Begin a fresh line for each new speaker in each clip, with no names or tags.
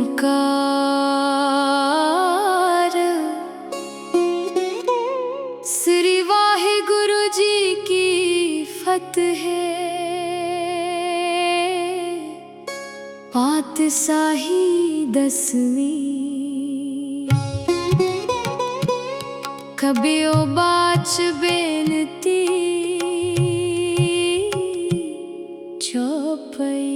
ओंकार श्री वाहिगुरु जी की फतह पातशाही 10वीं कबियो बाच बेनती चौपई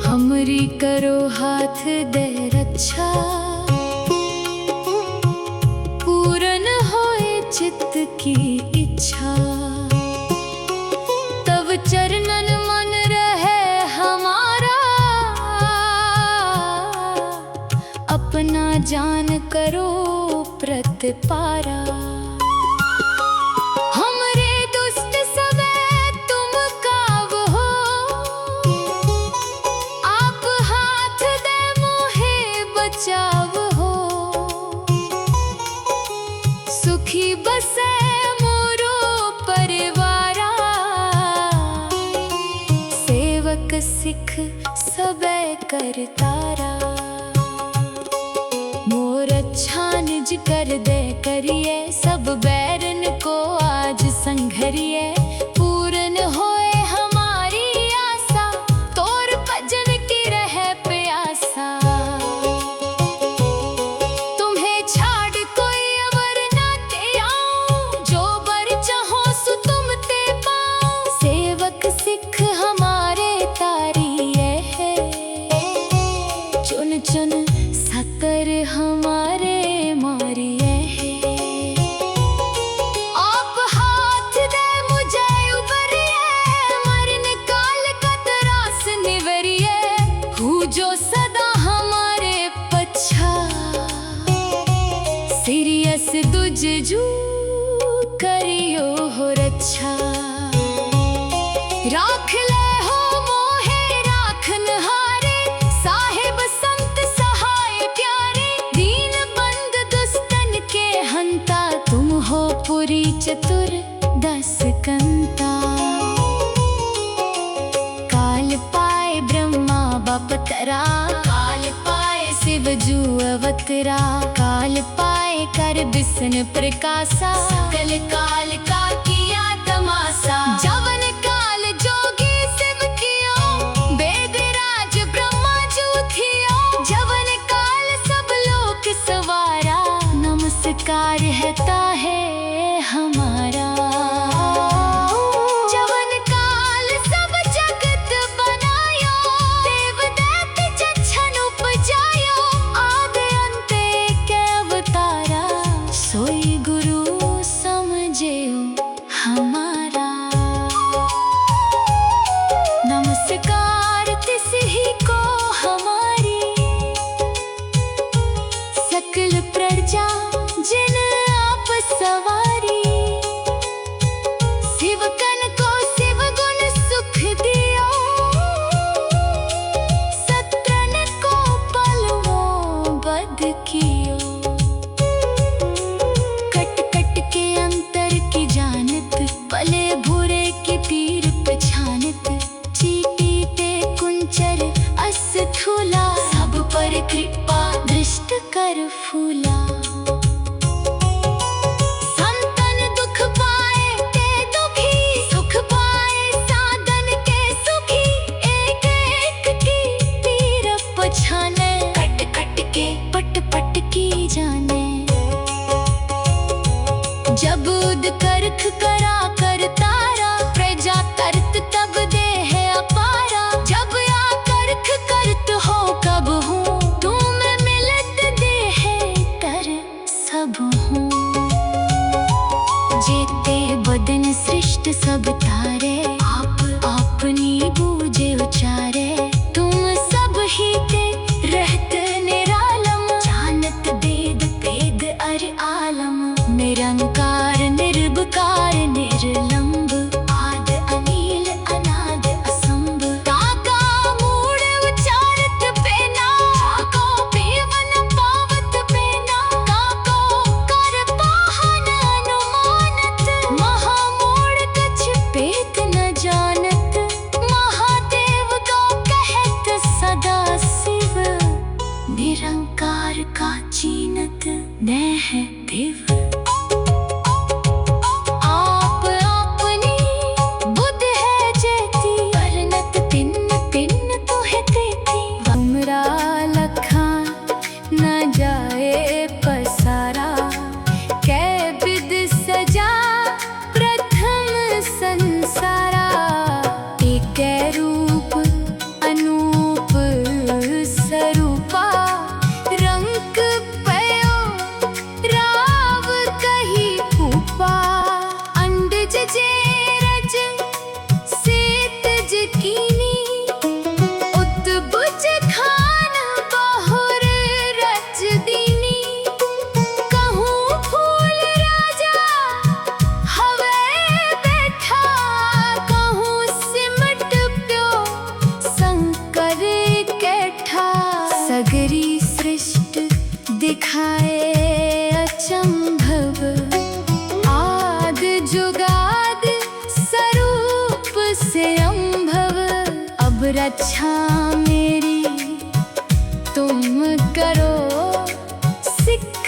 हमरी करो हाथ दे रक्षा पूरन होए चित्त की इच्छा तब चरणन मन रहे हमारा अपना जान करो प्रतिपारा सुखी बसे मोरो परिवारा सेवक सिख सबे करतारा मोर अच्छा निज कर दे करिए सब बैरन को आज संघरिए पूरन होए हमारी आशा तोर भजन की रहे प्यासा सिख हमारे तारिये है चुन चुन सतर हमारे मारिये है आप हाथ दे मुझे उबरिए मरण काल का त्रास निवरिए हूँ जो सदा हमारे पच्छा सीरियस दुज जू करियो हो रक्षा राख ले हो मोहे राखन हारे साहिब संत सहाय प्यारे दीन बंद दुस्तन के हंता तुम हो पुरी चतुर 10 कंता काल पाए ब्रह्मा बपतरा काल पाए शिव जू अवतरा काल पाए कर बिसन प्रकाशा सकल काल का किया तमाशा जवन नमस्कार रहता है हमारा जवन काल सब जगत बनायो देव दैत्य जच्छन उपजायो आद अंत के अवतारा सोई गुरु समझेओ हमारा नमस्कार तिसही को हमारी सकल प्रजा जिन आप सवारी शिवकन को शिव गुण सुख दियो सत्रन को पलवों बद कियो कट कट के अंतर की जानत पले भूरे की तीर पछानत चीटी ते कुंचर अस थूला सब पर कृपा दृष्ट कर फूला पट पट की जाने जब उद करख करा कर तारा प्रजा करत तब दे है अपारा जब या करख करत हो कब हूँ तुम मिलत दे है कर सब हूँ जेते बदन सृष्ट सब तारे आप अपनी बूझे उचारे तुम सब ही ते रहते आलम निरंकार निर्विकार आद जुगाद स्वरूप से अम्भव। अब रक्षा मेरी तुम करो, सिख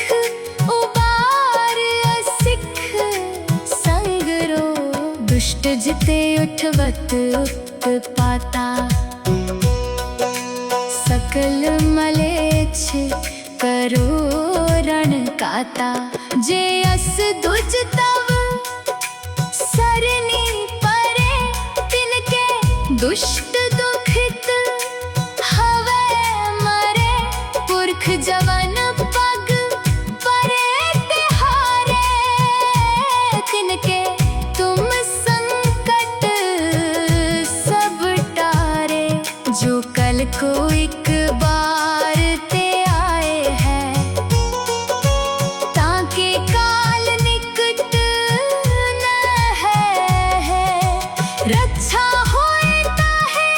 उबार असिख संग रो। दुष्ट जिते उठवत उत्पाता, सकल मलेच्छ करो रण काता। जे अस दुज तव सरनी परे, तिनके दुष्ट दुखित हवे मरे। पुरख जवन पग परे तिहारे, तिनके तुम संकट सब टारे। जो कल को एक बार ते आए हैं, ताके काल निकट न है। रक्षा होता है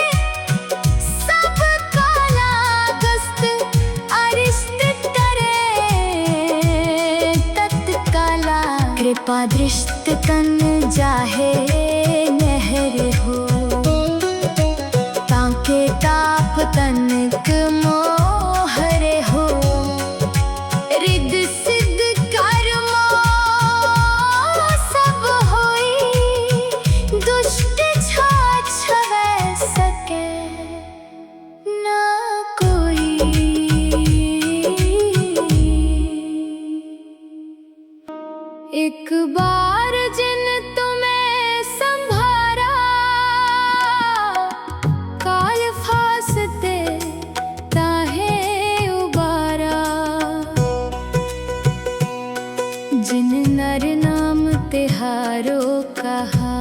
सब काला गस्त, अरिष्ट तरे तत्काला। कृपा दृष्ट तन जाहे नहर हो, ताके ताप तनिक मोहरे हो। रिद्ध सिद्ध कर्मो सब होई, दुष्ट छाछवै सके ना कोई। एक बार जिन तुम्हें संभारा, काल फासते ताहे उबारा। जिन नर नाम तिहारो कहा,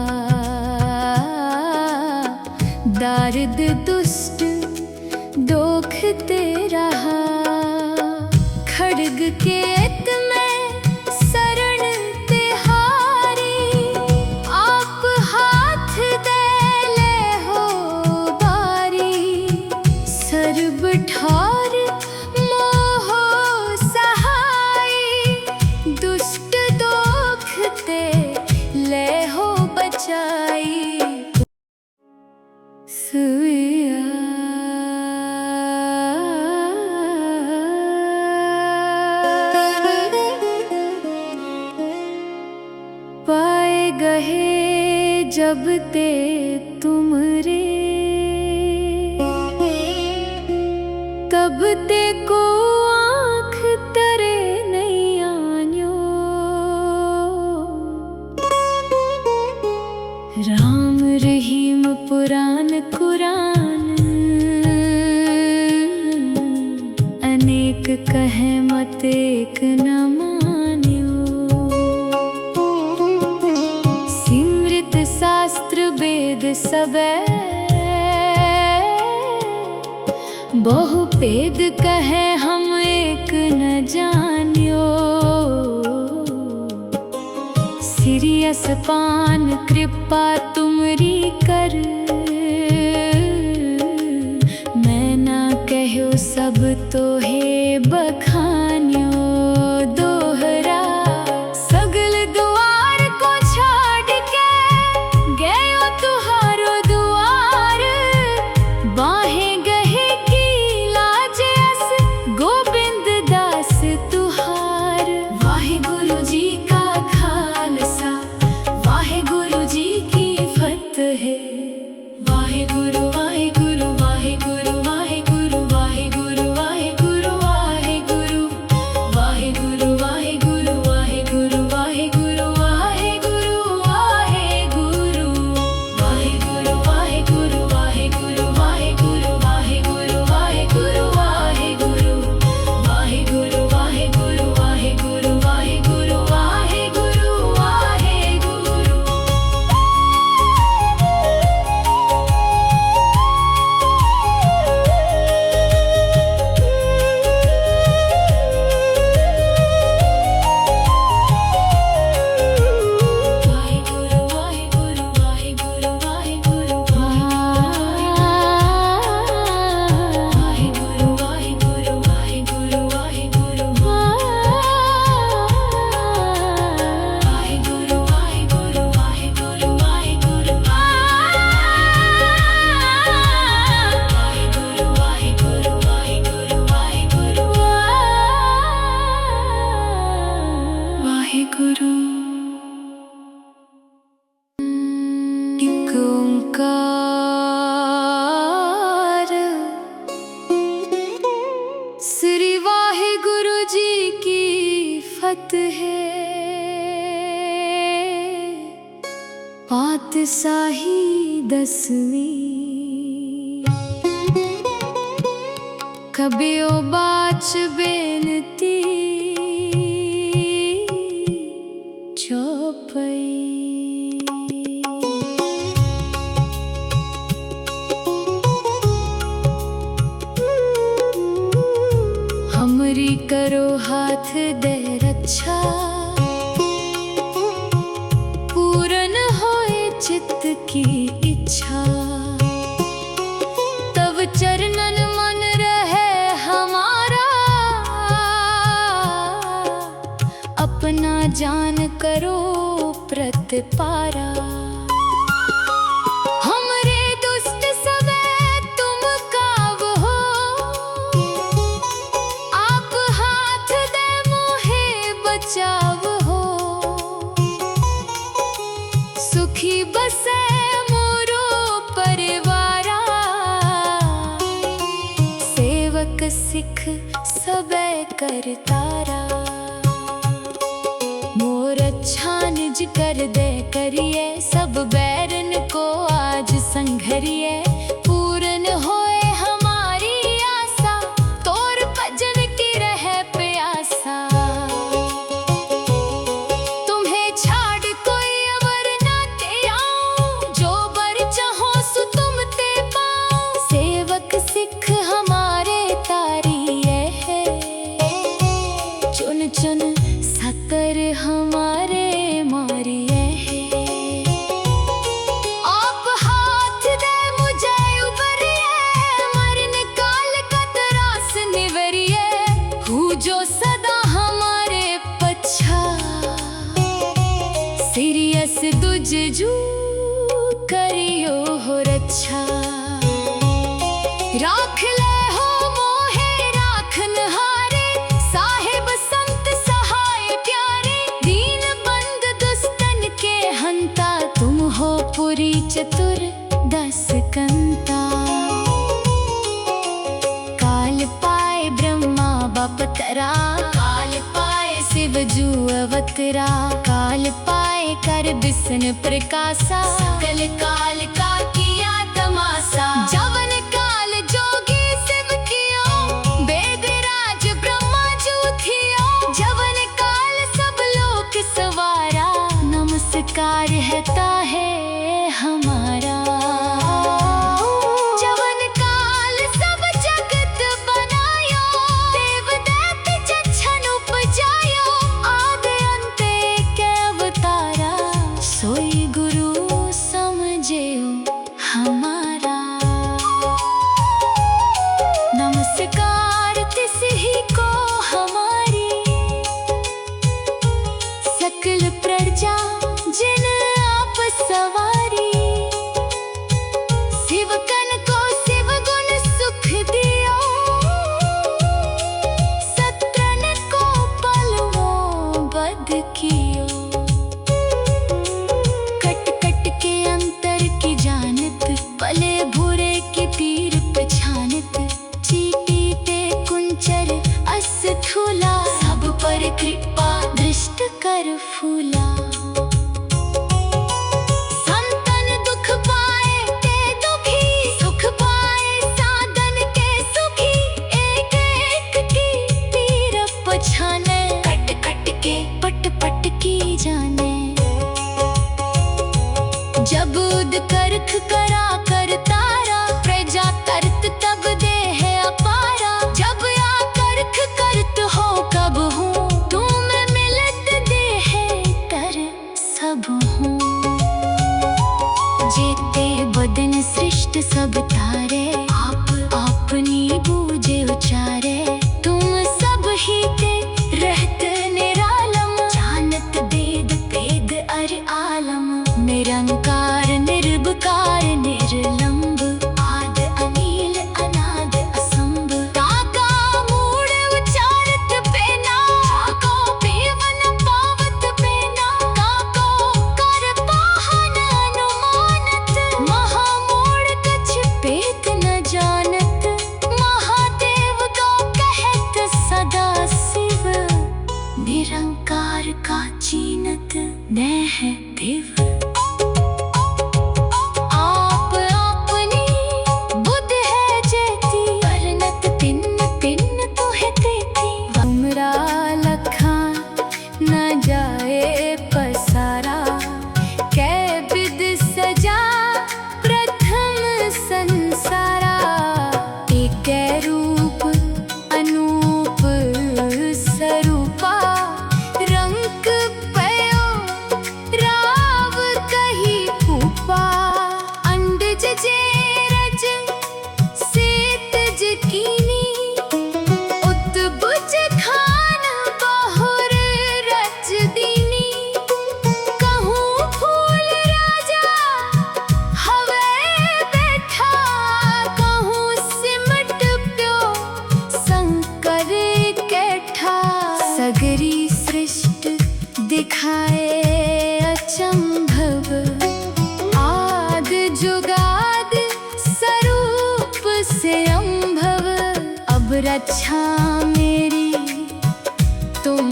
दारिद दुष्ट दोखते रहा। खड्ग केत में शरण तिहारी, आप हाथ दे ले हो बारी। सर्ब ठार मोह सहाई, दुष्ट दोखते ले हो बचाई। सुइया पाए गहे जब ते तुमरे, तब ते को आँख तरे नहीं आन्यो। राम रहीम पुराण कुरान, अनेक कहे मत एक न मान्यो। सिमृत शास्त्र वेद सबे, बहु भेद कहे हम एक न जान्यो। सिरियस पान कृपा तुमरी कर, मैं ना कहो सब तो हे बखान्यो। दोहरा सगल द्वार को छाड़ के गयो तुहारो द्वार। बाहें गहे की लाज अस गोबिंद दास तुहार। वाहे गुरु जी का खालसा, वाहे गुरु जी की फतेह। वाहे गुरु वाहे गुरु वाहे गुरु वाहे गुरु वाहे गुरु वाहे गुरु वाहे गुरु। ओंकार। श्री वाहिगुरु जी की फतेह। पातशाही 10वीं। कबियो बाच बेनती चौपई। हमरी करो हाथ दे रक्षा, पूरन होए चित्त की इच्छा। तब चरणन मन रहे हमारा, अपना जान करो प्रतिपारा। हमरे दुष्ट सबे तुम काव हो, आप हाथ दे मोहे बचाव हो। सुखी बसे मोरो परिवारा, सेवक सिख सबे करतारा। मोर अच्छा निज कर दे करिए, सब बैरन को आज संघरिए। पूरन होए हमारी आशा, तोर भजन की रहे प्यासा। तुम्हें छाड़ कोई अवर ना ते आऊं, जो बर चाहो सो तुम ते पाओ। सेवक सिख हमारे तारिये है, चुन चुन सतर हमारे मारिये है। आप हाथ दे मुझे उबरिए, मरण काल का त्रास निवरिए। हूँ जो सदा हमारे पच्छा, सीरियस दुजजू करियो हो रक्षा। राख ले हो मोहे राखन हारे, साहेब संत सहाय प्यारे। दीन बंद दुस्तन के हंता, तुम हो पुरी चतुर 10 कंता। काल पाए ब्रह्मा बपतरा, काल पाए शिव जू अवतरा। काल पाए कर बिसन प्रकाशा, सकल काल का किया तमाशा। जवन काल जोगी शिव कियो, वेद राज ब्रह्मा जू थियो। जवन काल सब लोक सवारा, नमस्कार है हमारा। जवन काल सब जगत बनायो, देव दैत्य जच्छन उपजायो। आद अंत के अवतारा, सोई गुरु समझेओ हमारा। नमस्कार तिसही को हमारी, सकल प्रजा जिन आप सवारी। शिवकन को शिव गुण सुख दियो, सत्रन को पलवों बध कियो। कट कट के अंतर की जानत, पले भूरे की तीर पछानत। चीटी ते कुंचर अस थूला, सब पर कृपा दृष्ट कर फूला। संतन दुख पाए ते दुखी, सुख पाए साधन के सुखी। एक एक की तीर पछाने, कट कट के पट पट की जाने। जब उद करख करा कर तारा, प्रजा करत तब दे है अपारा। जब या करख करत हो कब हूँ, तुम मिलत दे है कर सब हूँ। जेते बदन सृष्ट सब तारे, आप अपनी बूझे उचारे। तुम सब ही ते रहत निरालम, जानत वेद भेद अर आलम। निरंकार निर्विकार निर्लंब, आद अनील अनाद असंभ। काका मूड उचारत पेना, काको पीवन पावत पेना। काको मैं है देव। आप अपनी बुद्ध है जेती, परनत तिन तिन तो है तेती। हमरा लखा न जाए पसारा, कै विद सजा प्रथम संसारा। एक रूप अनूप स्वरूपा, रंग पयो राव कही फूपा। अंडज जे रज सेतज कीनी, उत्बुज खान बहुर रच दीनी। कहूँ फूल राजा हवे बैठा, कहूँ सिमट प्यो शंकर कैठा। सगरी सृष्टि दिखाए अचंभव, आद जुगाद स्वरूप से अंभव। अब रक्षा मेरी तुम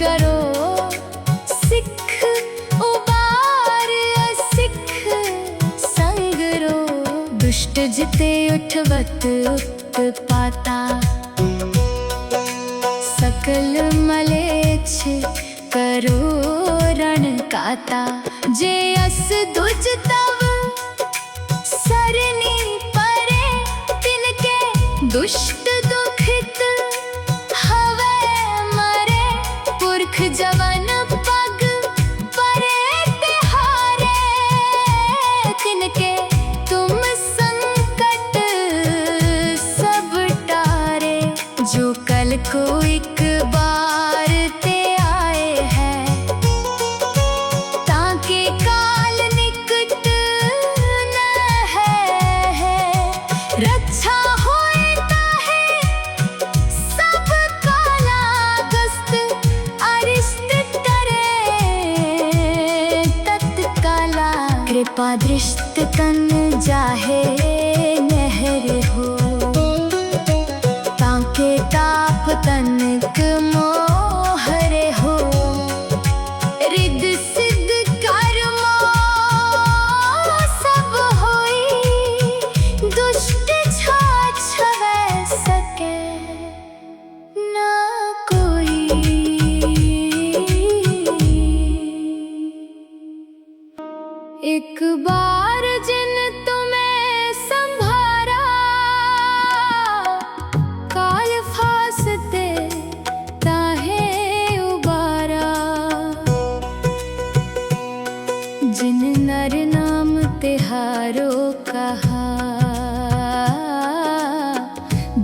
करो, सिख उबार असिख संगरो। दुष्ट जिते उठवत उत्पाता, सकल मलेच्छ करो रण काता। जे अस दुज तव सरनी परे, तिनके दुष्ट दुखित हवे मरे। पुरख जवन पग परे तिहारे, तिनके तुम संकट सब टारे। जो कल को एक बार ते आए हैं, ताके काल निकट न है। रक्षा होए ताहे सब काला गस्त, अरिष्ट तरे तत्काला। कृपा दृष्ट तन जाहे नहर हो, ताके ताप तनक मोहरे हो। रिद सिद्ध कर्मो सब होई, दुष्ट छाछवै सके न कोई। एक बार जिन तुम्हें संभारा, काल फासते ताहे उबारा। जिन नर नाम तिहारो कहा,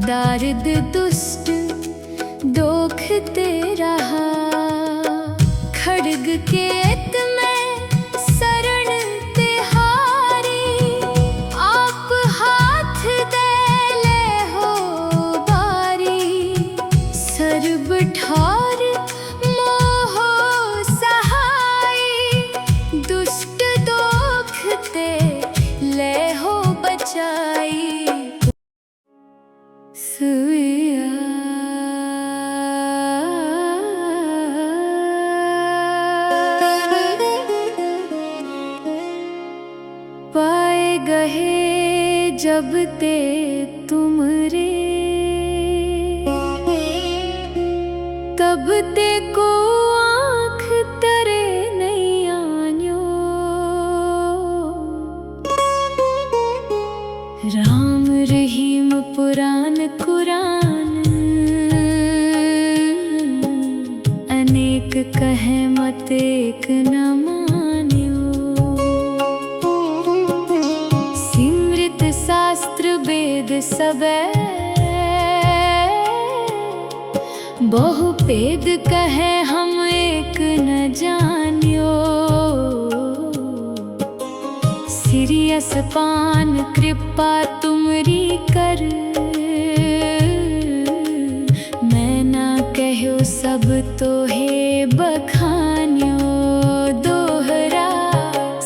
दारिद दुष्ट दोखते रहा। खड्ग केत में शरण तिहारी, आप हाथ दे ले हो बारी। सर्ब ठार मोहो सहाई, दुष्ट दोखते ले हो बचाई। सुइया पाए गहे जब ते तुमरे, तब ते को आँख तरे नहीं आन्यो। राम रहीम पुराण कुरान, अनेक कहे मत एक न मान्यो। सिमृत शास्त्र वेद सबे, बहु भेद कहे हम एक न जान्यो। सिरियस पान कृपा तुमरी कर, मैं ना कहो सब तो हे बखान्यो। दोहरा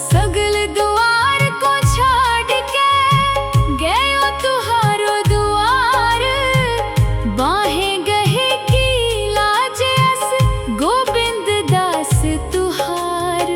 सगल द्वार को छाड़ के गयो तुहारो द्वार। बाहें गहे की लाज अस गोविंद दास तुहार।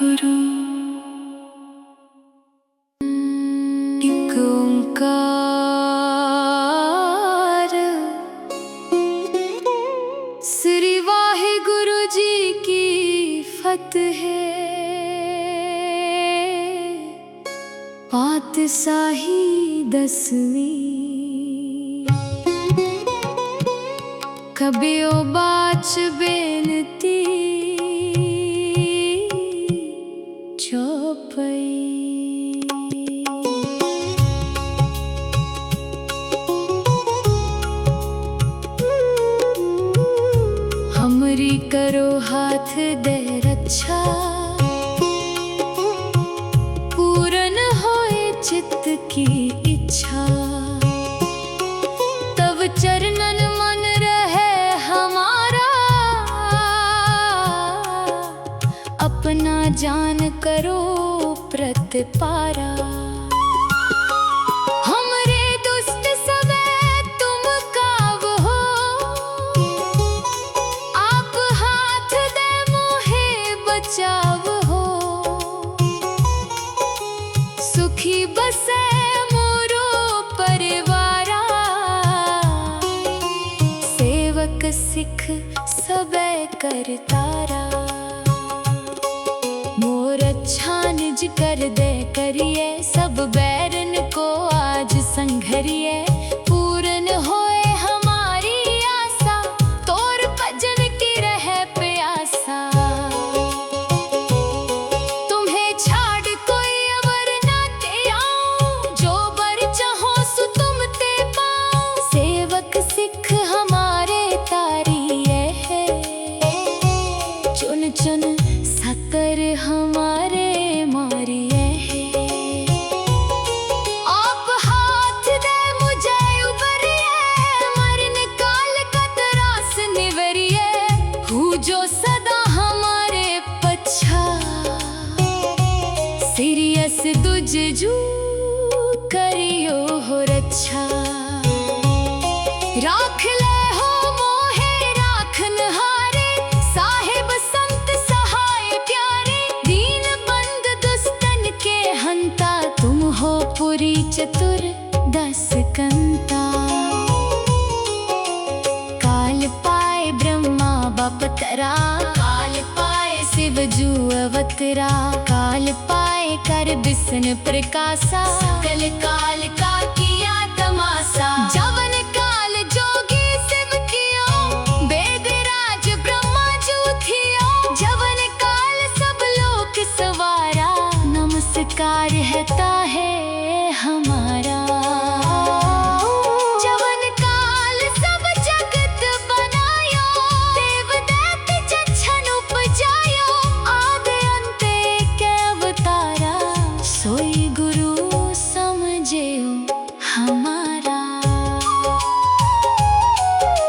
गुरु। एक ओंकार श्री वाहे गुरु जी की फतेह। पातशाही 10वीं कबियो बाच बेनती चौपई। हमरी करो हाथ दे रक्षा, पूरन होए चित्त की इच्छा। तब चरणन मन रहे हमारा, अपना जान करो प्रतिपारा। हमरे दुष्ट सबे तुम काव हो, आप हाथ दे मोहे बचाव हो। सुखी बसे मोरो परिवारा, सेवक सिख सबे करतारा। मोर अच्छा निज कर दे करिए, सब बैरन को आज संघरिए। पूरन होए हमारी आशा, तोर भजन की रहे प्यासा। तुम्हें छाड़ कोई अवर ना ते आऊं, जो बर चाहो सो तुम ते पाऊं। सेवक सिख हमारे तारिये है, चुन चुन सकर हमारे मारिये है। आप हाथ दे मुझे उबरिए, मरण काल का त्रास निवरिए। हूँ जो सदा हमारे पच्छा, सीरियस दुज जू करियो हो रक्षा। राख ले हो मोहे राखन हारे, साहिब संत सहाय प्यारे। दीन बंद दुष्टन के हंता, तुम हो पुरी चतुर 10 कंता। काल पाए ब्रह्मा बपतरा, काल पाए शिव जू अवतरा। काल पाए कर बिसन प्रकाशा, सकल काल का किया तमाशा। जवन काल जोगी शिव कियो, वेदराज ब्रह्मा जू थियो। जवन काल सब लोक सवारा, नमस्कार है ताहे हमारा। जवन काल सब जगत बनायो, देव दैत्य जच्छन उपजायो। आदि अंत एक अवतारा, सोई गुरु समझेओ हमारा।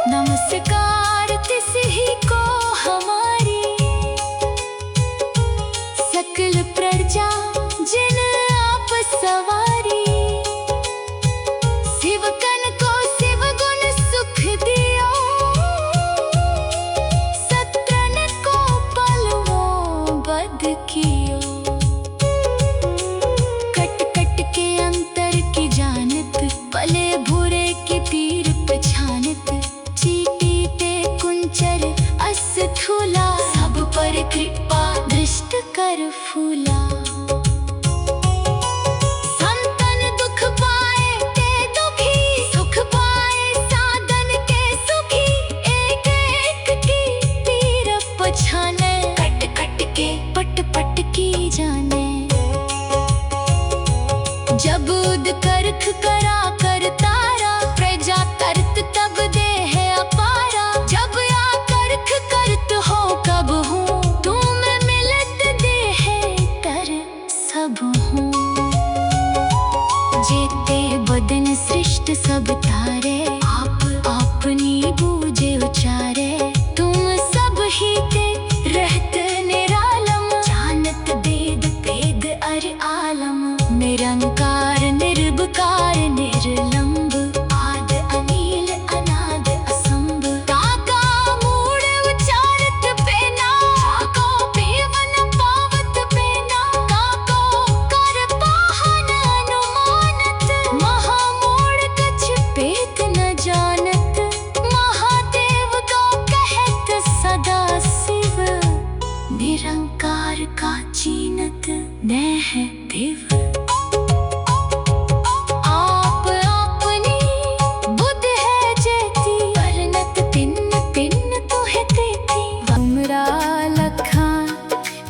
नमस्कार तिसही को हमारी, सकल प्रजा जिन आप सवारी। शिवकन को शिव गुण सुख दियो, सत्रन को पलवों बध कियो। कट कट के अंतर की जानत, पले भूरे की तीर पछानत। चीटी ते कुंचर अस्थूला, सब पर कृपा दृष्ट कर फूला। संतन दुख पाए ते दुखी, सुख पाए साधन के सुखी। एक एक की तीर पछाने, कट कट के पट पट की जाने। जब उद करख करा कर तारा, प्रजा करत तब दे है अपारा। जब या करख करत हो कब हूँ, तुम मिलत दे है निरंकार का चीनत न है देव। आप अपनी बुद्ध है जेती, परनत तिन तिन तो है तेती। हमरा लखा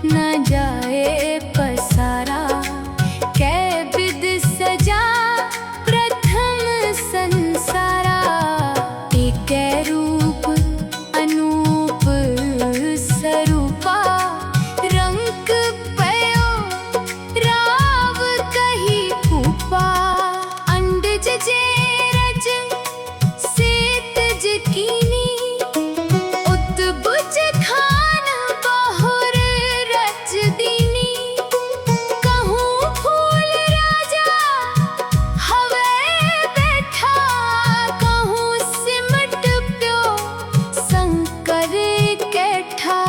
न जाए पसारा, कै विद सजा प्रथम संसारा। एक रूप अनूप स्वरूपा, रंग पयो राव कही फूफा। अंडज जेरज सेतज कीनी, उत्बुज खान बहुर रच दीनी। कहूँ फूल राजा हवे बैठा, कहूँ सिमट प्यो शंकर कैठा।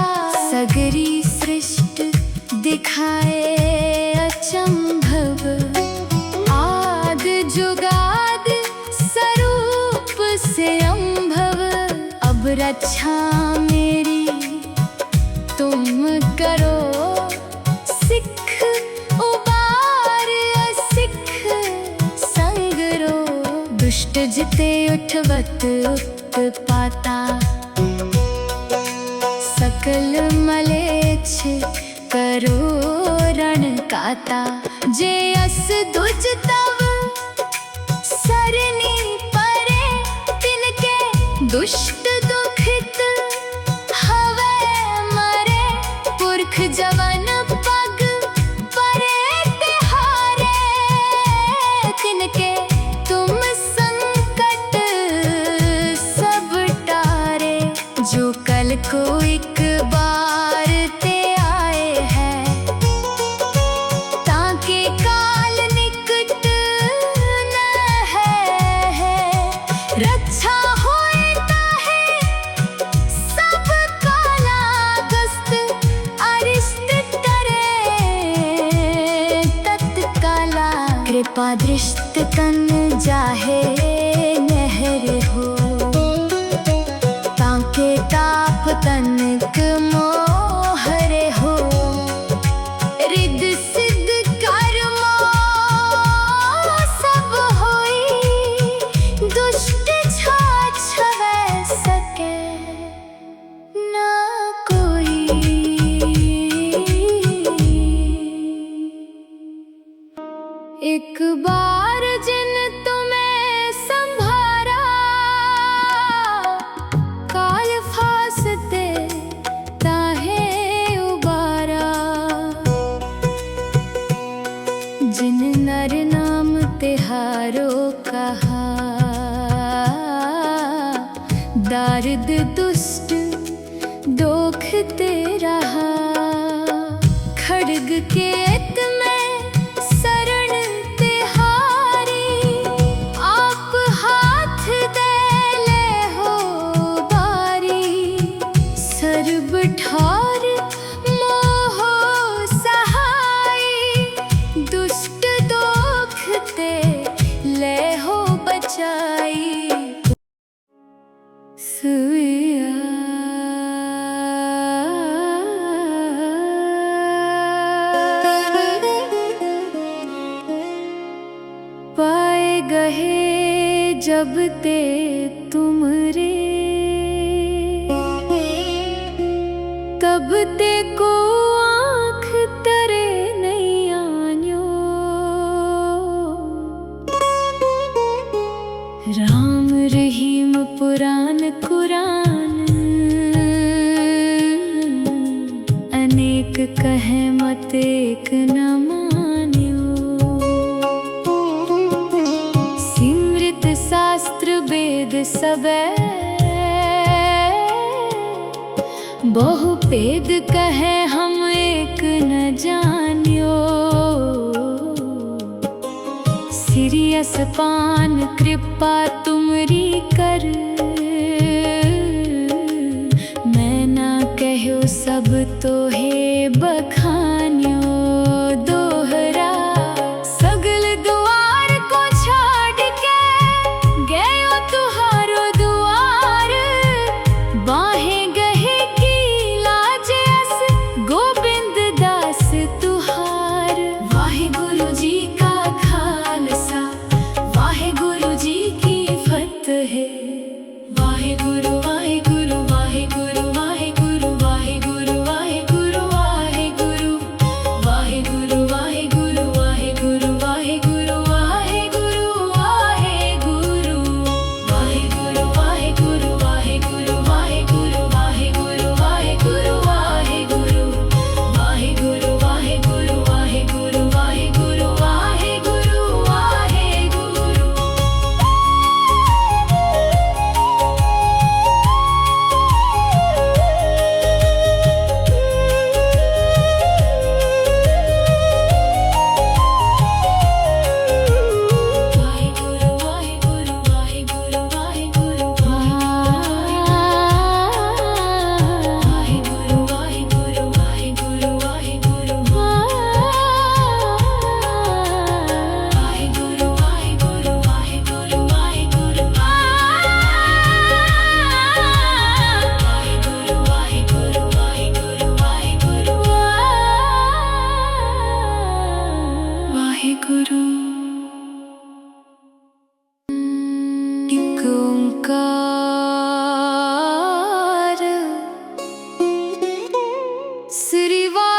सगरी सृष्टि दिखाए अचंभव, आद जुगाद स्वरूप से अंभव। अब रक्षा मेरी तुम करो, सिख उबार असिख संगरो। दुष्ट जिते उठवत उत्पाता, सकल मलेच्छ करो रण काता। जे अस दुज तव सरनी परे, तिनके दुष्ट दुखित हवे मरे। पुरख जवन पग परे तिहारे, तिनके तुम संकट सब टारे। जो कल को एक बार ते आए हैं, ताके काल निकट न है। रक्षा होता है सब काला गस्त, अरिष्ट तरे तत्काला। कृपा दृष्ट तन जाहे नहर हो, ताके ताप तनिक मोहरे हो। रिद्ध सिद्ध कर्मो सब होई, दुष्ट छाछवै सके न कोई। एक बार जिन तुम्हें संभारा, काल फासते ताहे उबारा। जिन नर नाम तिहारो कहा, दारिद दुष्ट दोखते रहा। खड्ग केत में शरण तिहारी, आप हाथ दे ले हो बारी। सर्ब ठार मोह सहाय, दुष्ट दोखते ले हो बचाई। सुइया पाए गहे जब ते तुमरे, तब ते को आँख तरे नहीं आन्यो। राम रहीम पुराण कुरान, अनेक कहे मत एक न मान्यो। सिमृत शास्त्र वेद सबे, बहु भेद कहे हम एक न जान्यो। सिरियस पान कृपा तुमरी कर, मैं ना कहो सब तो हे बखान्यो। दोहरा सगल द्वार को छाड़ के गयो तुहारो द्वार। बाहें गहे की लाज अस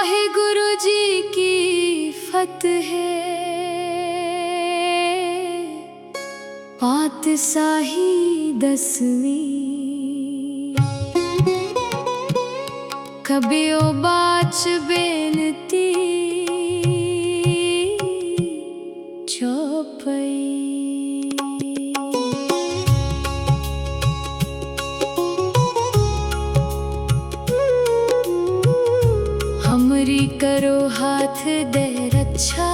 वाहे गुरु जी की फतेह, पातशाही 10वीं। कबियो बाच बेनती चौपई। हमरी करो हाथ दे रक्षा,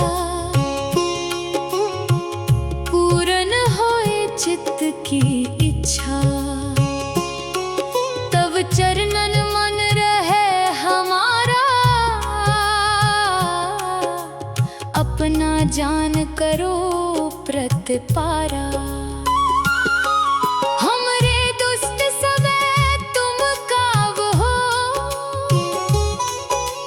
पूरन होए चित्त की इच्छा। तब चरणन मन रहे हमारा, अपना जान करो प्रतिपारा। हमरे दुष्ट सबे तुम काव हो,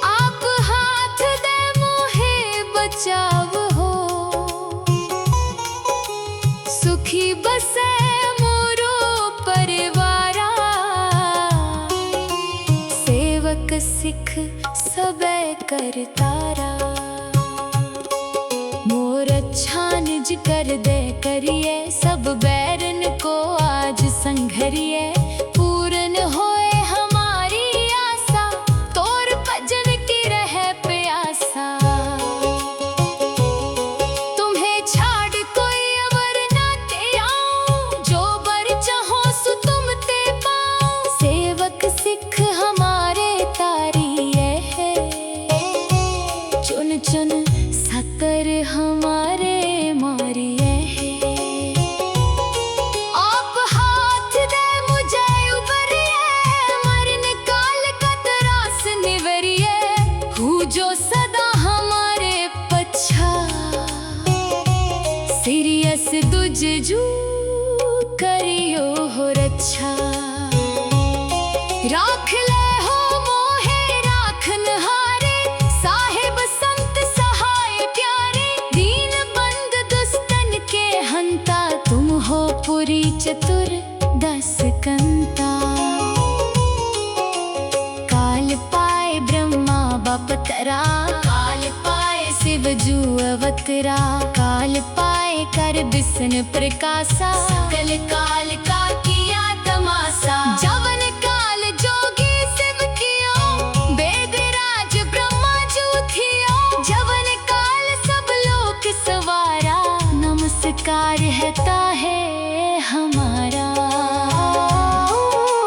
आप हाथ दे मोहे बचाव हो। सुखी बसे मोरो परिवारा, सेवक सिख सबे करतारा। मोर अच्छा निज कर दे करिए, सब बैरन को आज संघरिए। पूरन होए हमारी आशा, तोर भजन की रहे प्यासा। तुम्हें छाड़ कोई अवर ना ते आऊं, जो बर चाहो सो तुम ते पाऊं। सेवक सिख हमारे तारिये है, चुन चुन सतर हमारे मारिये है। आप हाथ दे मुझे उबरिए, मरण काल का त्रास निवरिए। हूँ जो सदा हमारे पच्छा, सीरियस दुज जू करियो हो रक्षा। राख ले हो मोहे राखन हारे, साहिब संत सहाय प्यारे। दीन बंद दुस्तन के हंता, तुम हो पुरी चतुर 10 कंता। काल पाए ब्रह्मा बपतरा, काल पाए शिव जू अवतरा। काल पाए कर बिसन प्रकाशा, सकल काल का किया तमाशा। जवन काल जोगी शिव कियो, वेद राज ब्रह्मा जू थियो। जवन काल सब लोक सवारा, नमस्कार है हमारा।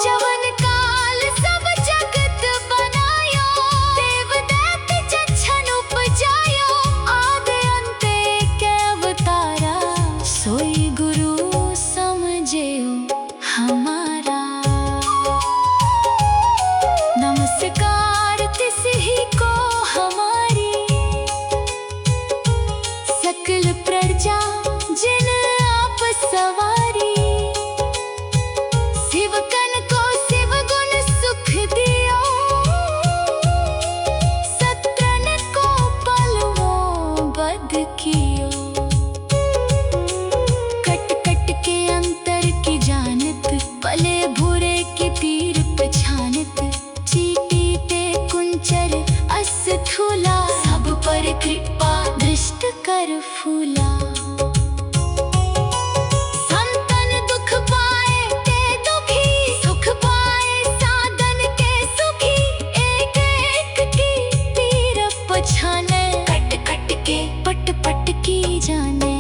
जवन काल सब जगत बनायो, देव दैत्य जच्छन उपजायो। आद अंत के अवतारा, सोई गुरु समझेओ हमारा। नमस्कार तिसही को हमारी, सकल प्रजा जिन आप सवारी। शिवकन को शिव गुण सुख दियो, सत्रन को पलवों बध कियो। कट कट के अंतर की जानत, पले भूरे की तीर पछानत। चीटी ते कुंचर अस थूला, सब पर कृपा दृष्ट कर फूला। संतन दुख पाए ते दुखी, सुख पाए साधन के सुखी। एक एक की तीर पछाने, कट कट के पट पट की जाने।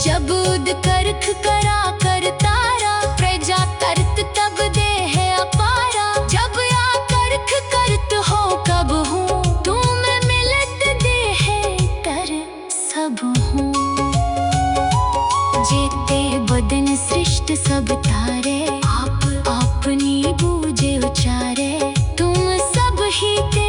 जब उद करख करा कर तारा, प्रजा करत तब दे है अपारा। जब या करख करत हो कब हूँ, तुम मिलत दे है कर सब हूँ। जेते बदन सृष्ट सब तारे, आप अपनी बूझे उचारे। तुम सब ही ते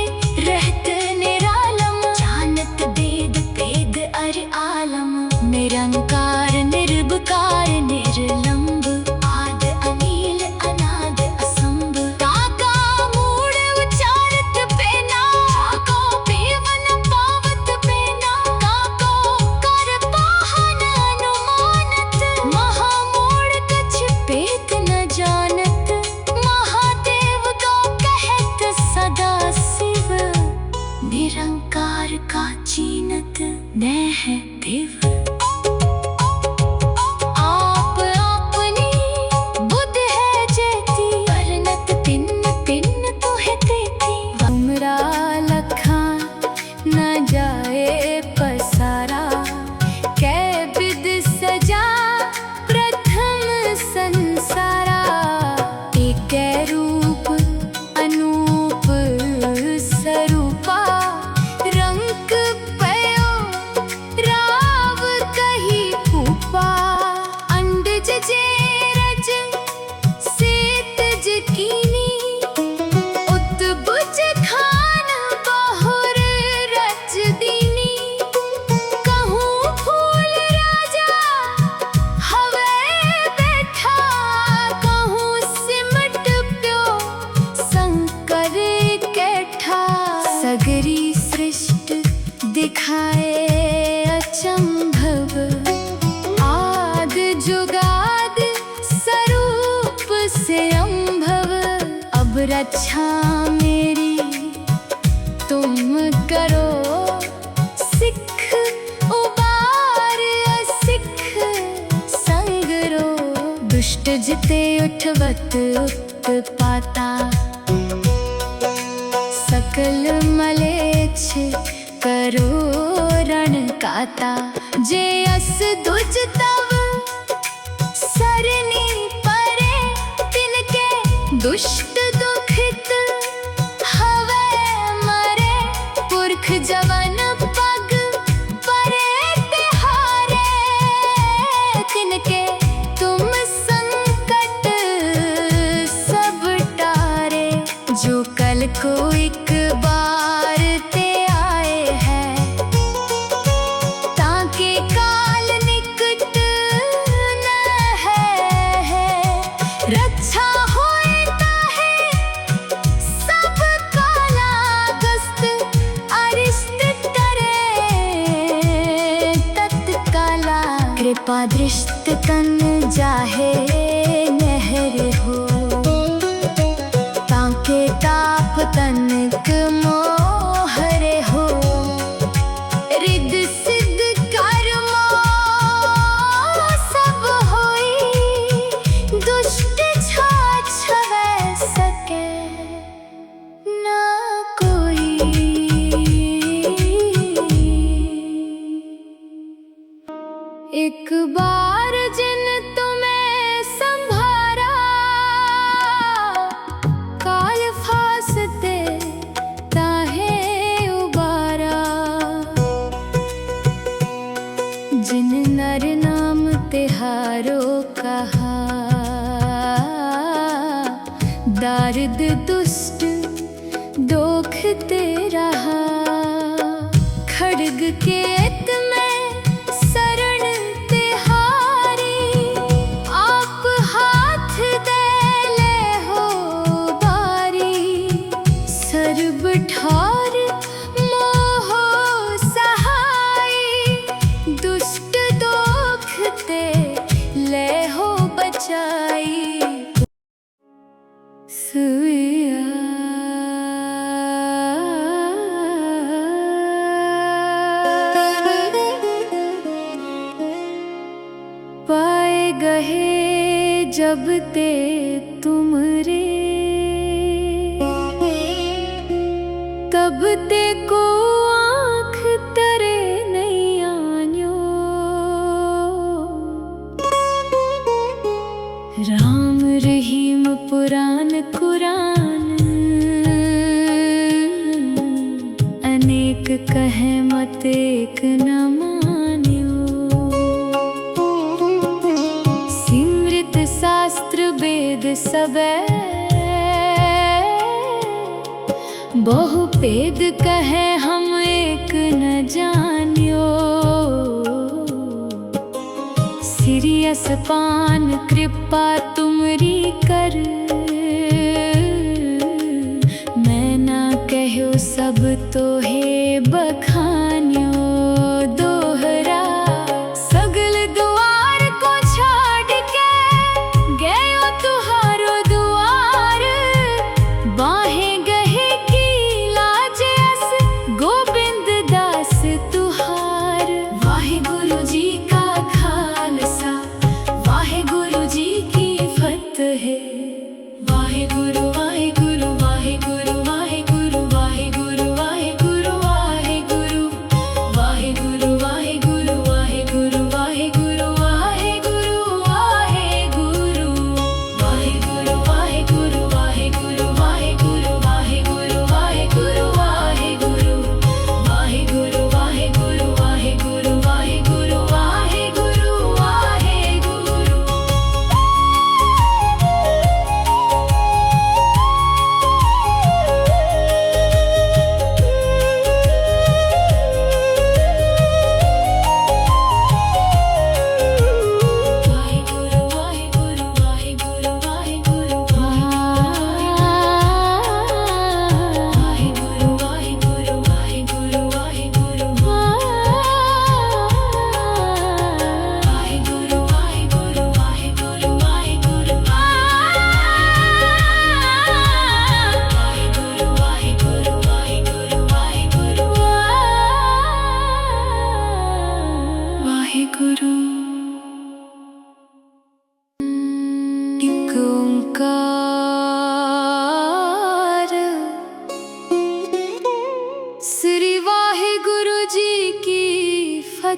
नै है देव आप आपनी बुद्ध है जेती परनत तिन तिन तो है तेती हमरा लखा न जाए पसारा कै विद सजा प्रथम संसारा एक रूप अनूप स्वरूपा रंग पयो राव कही फूपा अंडज जे रज सेत जकीनी उत्बुज खान बहुर रच दीनी कहूँ फूल राजा हवे बैठा कहूँ सिमट प्यो शंकर कैठा सगरी सृष्टि दिखाए अचंभव आद जुगाद स्वरूप से अंभव अब रक्षा मेरी तुम करो सिख उबार असिख संगरो दुष्ट जिते उठवत उत्पाता सकल मलेच्छ करो रण काता जे अस दुज तव सरनी परे तिनके दुष्ट दुखित हवे मरे पुरख जवन पग परे तिहारे तिनके तुम संकट सब टारे जो कल को एक बार ते आए हैं ताके काल निकट न है रक्षा होता है सब काला गस्त अरिष्ट करे तत्काला कृपा दृष्ट तन जाहे नहर हो ताके ताप तनक मोहरे हो रिद सिद्ध कर्मो सब होई दुष्ट छाछवै सके ना कोई एक बार जिन तुम्हें संभारा काल फासते ताहे उबारा जिन नर नाम तिहारो कहा दारिद दुष्ट दोखते रहा खड्ग केत में शरण तिहारी आप हाथ दे ले हो बारी सर्ब ठार मोह सहाय दुष्ट दोखते ले हो बचाई सुइया पाए गहे जब ते तुमरे तब ते को आँख तरे नहीं आन्यो राम रहीम पुराण कुरान अनेक कहे मत एक न मान्यो सिमृत शास्त्र वेद सबे बहु भेद कहे हम एक न जान्यो सिरियस पान कृपा तुमरी कर मैं ना कहो सब तो हे बखान्यो दोहरा सगल द्वार को छाड़ के गयो तुहारो द्वार बाहें गहे की लाज अस गोविंद दास तुहार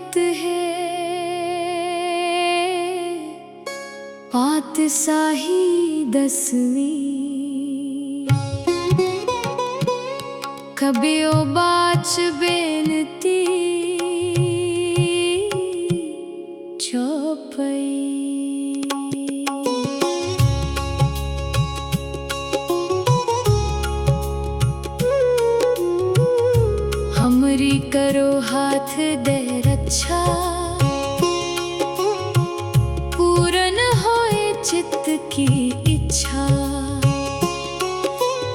अंत है, पातशाही 10वीं। कबियो बाच बेनती चौपई। हमरी करो हाथ दे रक्षा, पूरन होए चित्त की इच्छा।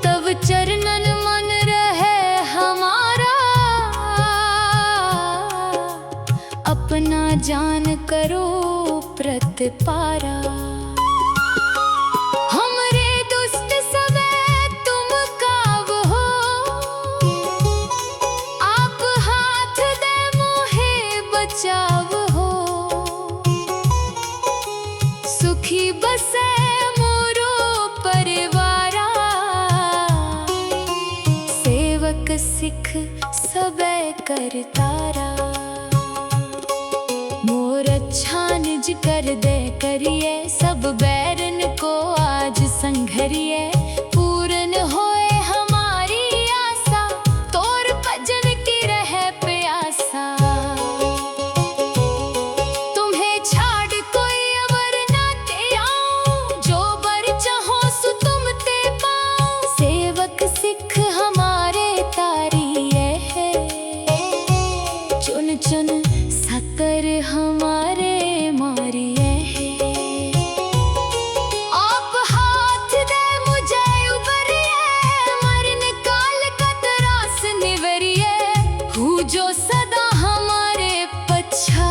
तब चरणन मन रहे हमारा, अपना जान करो प्रतिपारा। हमरे दुष्ट सबे तुम काव हो, आप हाथ दे मोहे बचाव हो। सुखी बसे मोरो परिवारा, सेवक सिख सबे करतारा। मोर अच्छा निज कर दे करिए, सब बैरन को आज संघरिए। पूरन होए हमारी आशा, तोर भजन की रहे प्यासा। तुम्हें छाड़ कोई अवर ना ते आऊं, जो बर चाहो सो तुम ते पाऊं। सेवक सिख हमारे तारिये है, चुन चुन सकर हमारे मारिये है। आप हाथ दे मुझे उबरिए, मरण काल का त्रास निवरिए। हूँ जो सदा हमारे पच्छा,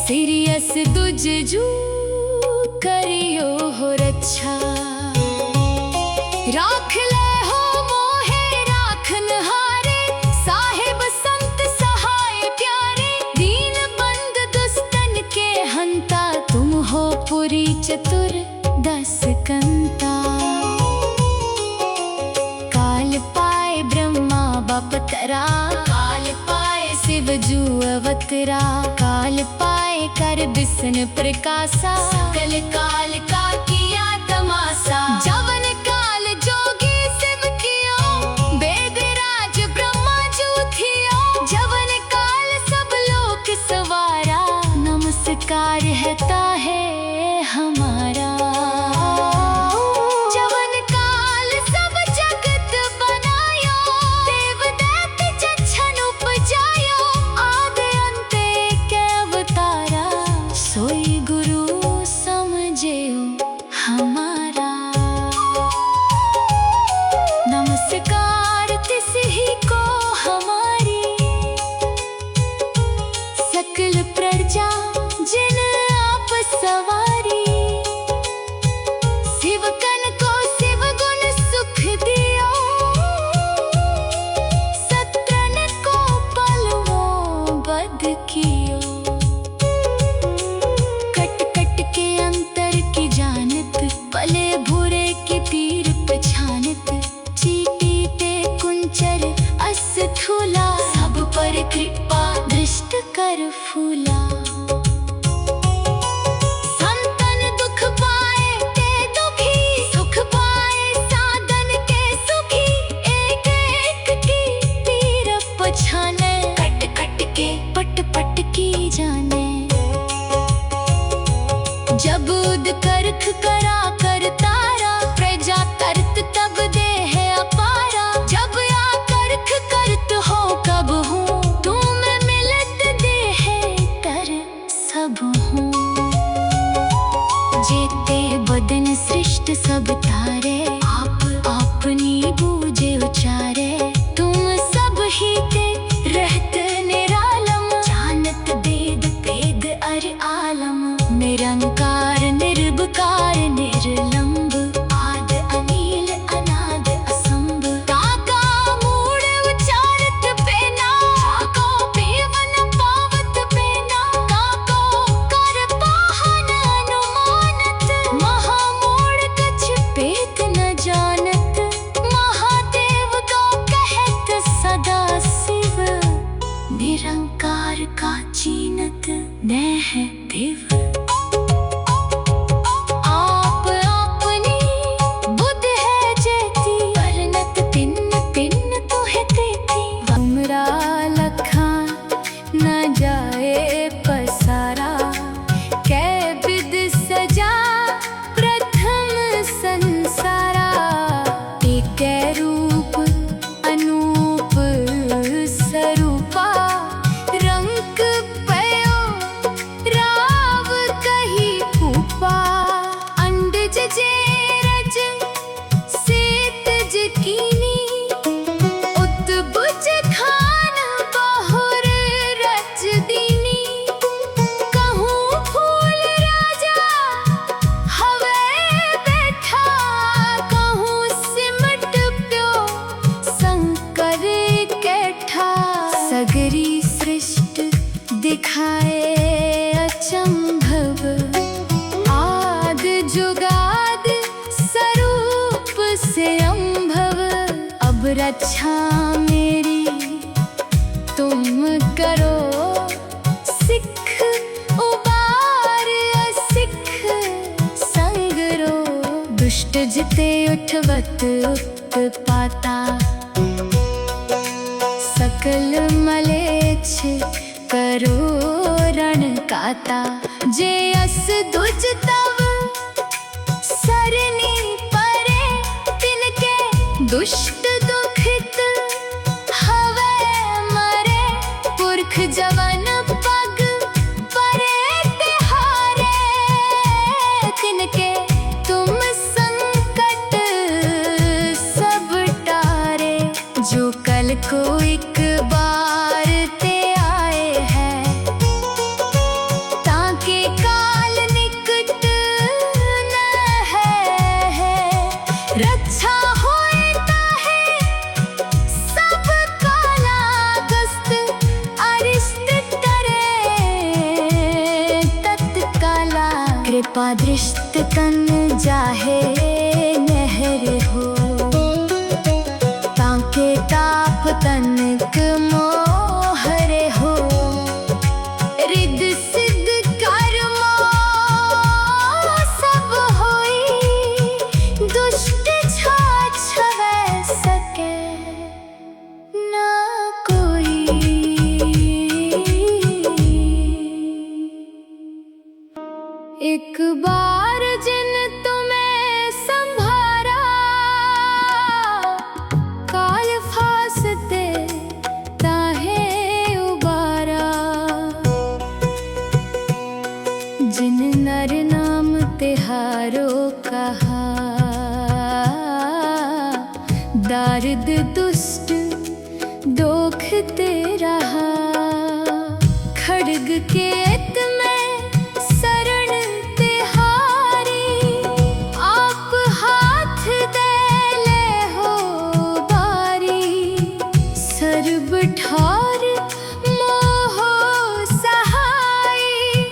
सीरियस दुजजू करियो हो रक्षा। राख ले हो मोहे राखन हारे, साहेब संत सहाय प्यारे। दीन बंद दुष्टन के हंता, तुम हो पुरी चतुर 10 कंता। काल पाए ब्रह्मा बपतरा, काल पाए शिव जू अवतरा। काल पाए कर बिसन प्रकाशा, सकल काल का किया तमाशा। जवन काल जोगी शिव कियो, वेदराज ब्रह्मा जू थियो। जवन काल सब लोक सवारा, नमस्कार है ताहे हमारा। जवन काल सब जगत बनायो, देव दैत्य जच्छन उपजायो। आदि अंत एक अवतारा, सोई गुरु समझेओ हमारा। नमस्कार तिस ही को हमारी, सकल प्रजा जिन आप सवारी। शिवकन को शिव गुण सुख दियो, सत्रन को पलवों बध कियो। कट कट के अंतर की जानत, पले भूरे की पीर पछानत। चीटी ते कुंचर अस थूला, सब पर कृपा दृष्ट कर फूला। संतन दुख पाए ते दुखी, सुख पाए साधन के सुखी। एक एक की पीर पछाने, कट कट के पट पट की जाने। जब उद करख करा कर तारा, प्रजा करत तब दे है अपारा। जब या करख करत हो कब हूँ, तुम मिलत दे है रक्षा मेरी तुम करो, सिख उबार सिख संग रो। दुष्ट जिते उठवत उत्पाता, सकल मलेच्छ करो रण काता। जे अस दुज तव सरनी परे, तिनके दुष्ट दुखित हवे मरे। पुरख जवन पग परे तिहारे, तिनके तुम संकट सब टारे। जो कल को एक बार ते आए हैं, ताके काल निकट न है। रक्षा होता है सब काला गस्त, अरिष्ट तरे तत्काला। कृपा दृष्ट तन जाहे नहर हो, ताके ताप तनक मोहरे हो। रिद सिद्ध कर्मो सब होई, दुष्ट छाछवै सके न कोई। एक बार जिन तुम्हें संभारा, काल फासते ताहे उबारा। जिन नर नाम तिहारो कहा, दारिद दुष्ट दोखते रहा। खड्ग केत में शरण तिहारी, आप हाथ दे ले हो बारी। सर्ब ठार मोहो सहाई,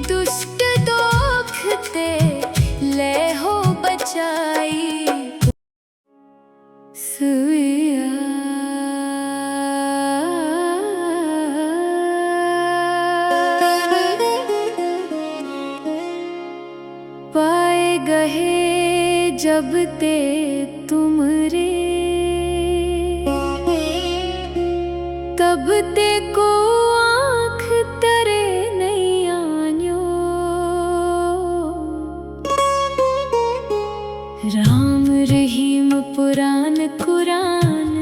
दुष्ट दोखते ले हो बचाई। सुइया पाए गहे जब ते तुमरे, तब ते को आँख तरे नहीं आन्यो। राम रहीम पुराण कुरान,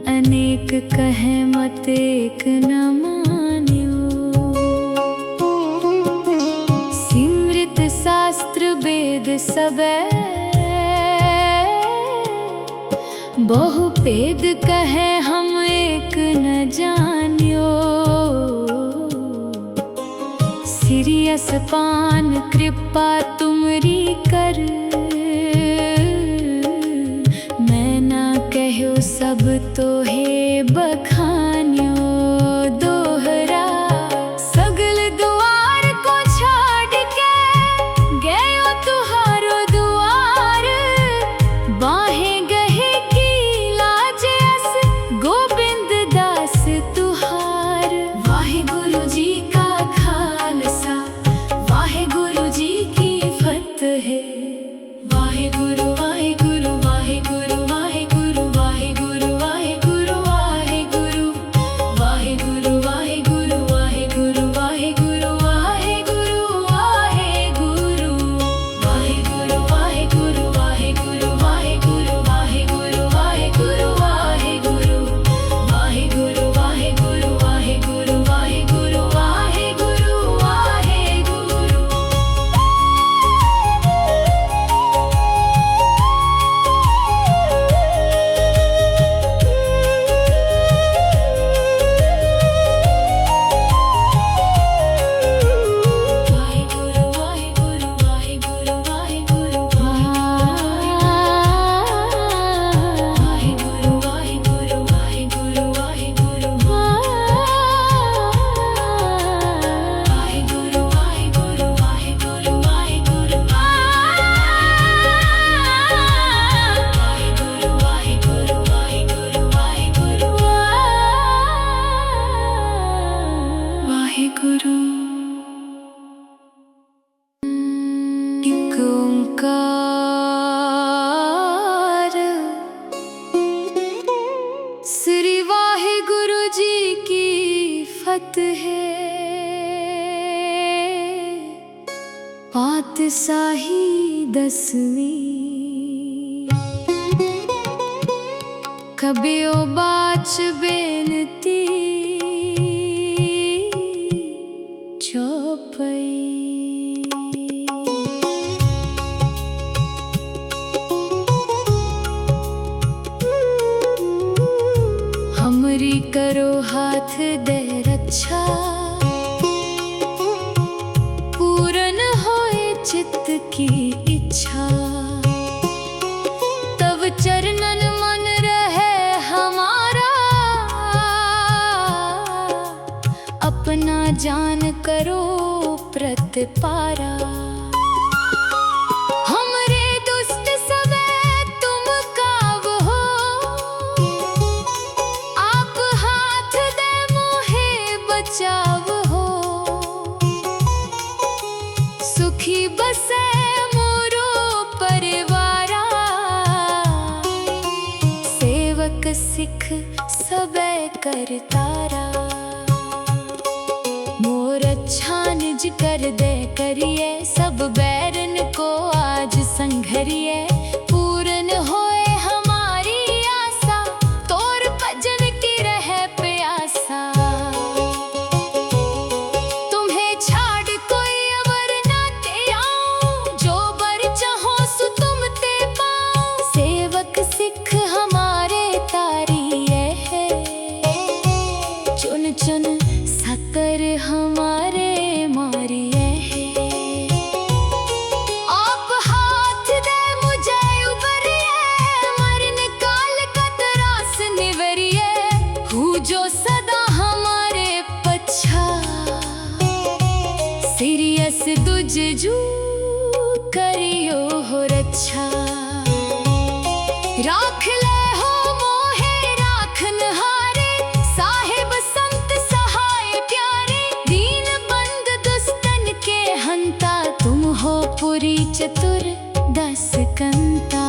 अनेक कहे मत एक न मान्यो। सिमृत शास्त्र वेद सबे, बहु भेद कहे हम एक न जान्यो। सिरियस पान कृपा तुमरी कर, मैं ना कहो सब तो हे बखान्यो। दोहरा सगल द्वार को छोड़ के गयो तुहारो द्वार। बाहें गहे की लाज अस गोबिंद दास तुहार। वाहे गुरु जी का खालसा, वाहे गुरु जी की फतेह। वाहे गुरु वाहे गुरु वाहे गुरु वाहे गुरु वाहे गुरु वाहे गुरु वाहे गुरु। बात है पातशाही 10वीं। कबियो बाच बेनती चौपई। हमरी करो हाथ दे रक्षा, पूरन होए चित्त की इच्छा। तब चरणन मन रहे हमारा, अपना जान करो प्रतिपारा। हमरे दुष्ट सबे तुम काव हो, आप हाथ दे मोहे बचाव हो। सुखी बसे मोरो परिवारा, सेवक सिख सबे करतारा। मोर अच्छा निज कर दे करिए, सब बैरन को आज संघरिए। पूरन होए हमारी आशा, तोर भजन की रहे प्यासा। तुम्हें छाड़ कोई अवर ना ते आऊं, जो बर चाहो सो तुम ते पाऊं। सेवक सिख हमारे तारिये है, चुन चुन सतर हमारे मारिये है। आप हाथ दे मुझे उबरिए, मरण काल का त्रास निवरिए। हूँ जो सदा हमारे पच्छा, सीरियस दुजजू करियो हो रक्षा। राख ले हो मोहे राखन हारे, साहिब संत सहाय प्यारे। दीन बंद दुष्टन के हंता, तुम हो पुरी चतुर 10 कंता।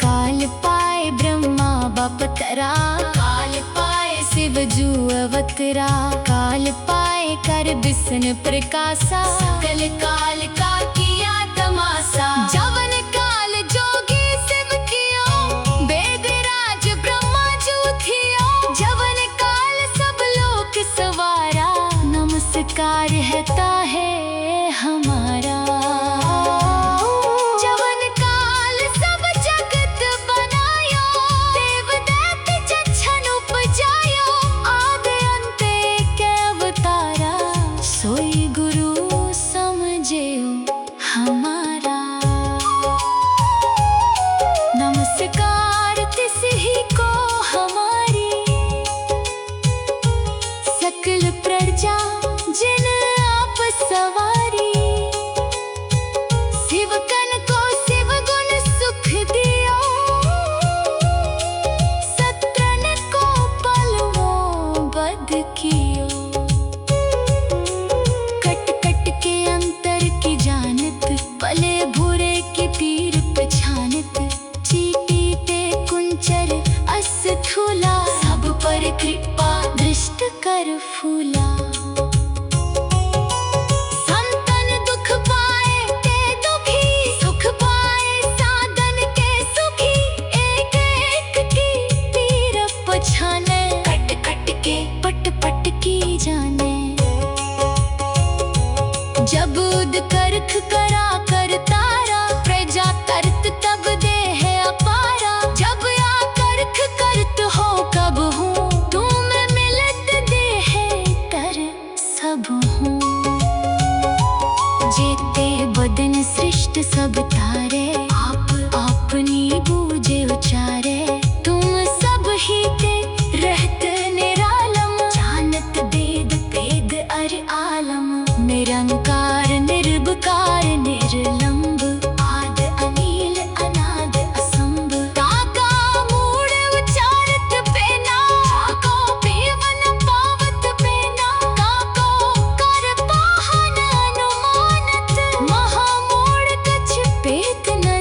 काल पाए ब्रह्मा बपतरा, काल पाए शिव जू अवतरा। काल पाए कर बिसन प्रकाशा, सकल काल का किया तमाशा। जवन काल जोगी शिव कियो, वेद राज ब्रह्मा जू थियो। जवन काल सब लोक सवारा, नमस्कार है हमारा। जवन काल सब जगत बनायो, देव दैत्य जच्छन उपजायो। आद अंत एक अवतारा, सोई गुरु समझेओ हमारा। नमस्कार तिसही को हमारी, सकल प्रजा जिन आप सवारी। शिवकन को शिव गुण सुख दियो, सत्रन को पलवों बध कियो। कट कट के अंतर की जानत, पले भूरे की तीर पछानत। चीटी ते कुंचर अस ठूला, सब पर कृपा दृष्ट कर फूला। संतन दुख पाए ते दुखी, सुख पाए साधन के सुखी। एक एक की तीर पछाने, कट कट के पट पट की जाने। जब उद करख करा कर तारा, प्रजा करत तब दे है अपारा। जब या करख करत हो कब हूँ, तुम मिलत दे है कर सब हूँ। जेते बदन सृष्ट सब तारे, आप अपनी बूझे उचारे। तुम सब ही ते रहत निरालम, जानत वेद वेद अर आलम। निरंकार निर्विकार निर्लंब, आद अनील अनाद असंभ। ताका मूड़ उचारत पेना, ताको पीवन पावत पेना। ताको कर पाहन अनुमानत, महामूढ़ कछ पेत न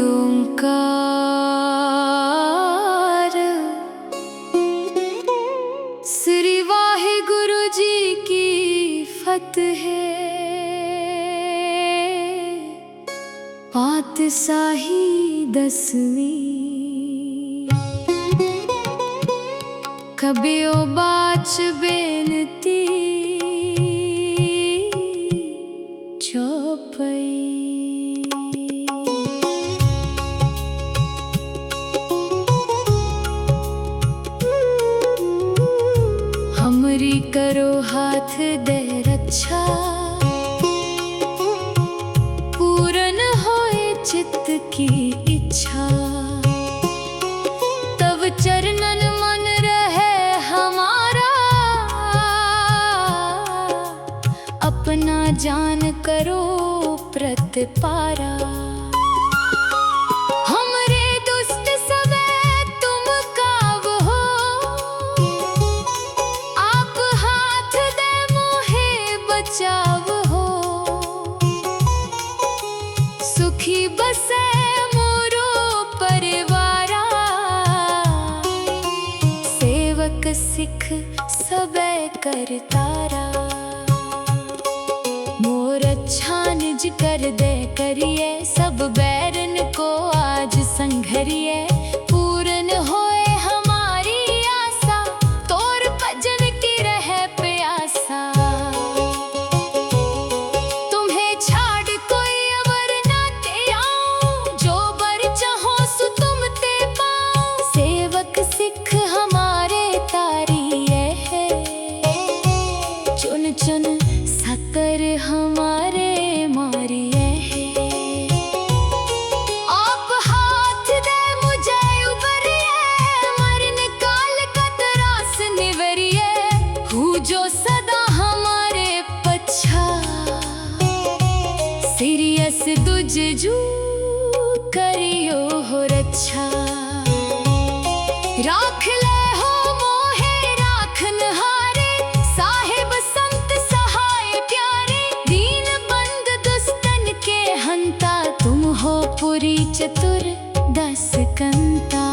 ओंकार। श्री वाहिगुरु जी की फतेह। पातशाही 10वीं। कबियो बाच बेनती चौपई। हमरी करो हाथ दे रक्षा, पूरन होए चित्त की इच्छा। तब चरणन मन रहे हमारा, अपना जान करो प्रतिपारा। हमरे दुष्ट सबे तुम काव हो, आप हाथ दे मोहे बचाव हो। सुखी बसे मोरो परिवारा, सेवक सिख सबे करतारा। मोर अच्छा निज कर दे करिए, सब बैरन को आज संघरिए। पूरन होए हमारी आशा, तोर भजन की रहे प्यासा। तुम्हें छाड़ कोई अवर ना ते आऊं, जो बर चाहो सो तुम ते पाओ। सेवक सिख हमारे तारिये है, चुन चुन सतर हमारे मारिये है। आप हाथ दे मुझे उबरिए, मरण काल का त्रास निवरिए। हूँ जो सदा हमारे पच्छा, सीरियस दुजजू करियो हो रक्षा। राख ले हो मोहे राखन हारे, साहिब संत सहाय प्यारे। दीन बंद दुस्तन के हंता, तुम हो पुरी चतुर 10 कंता।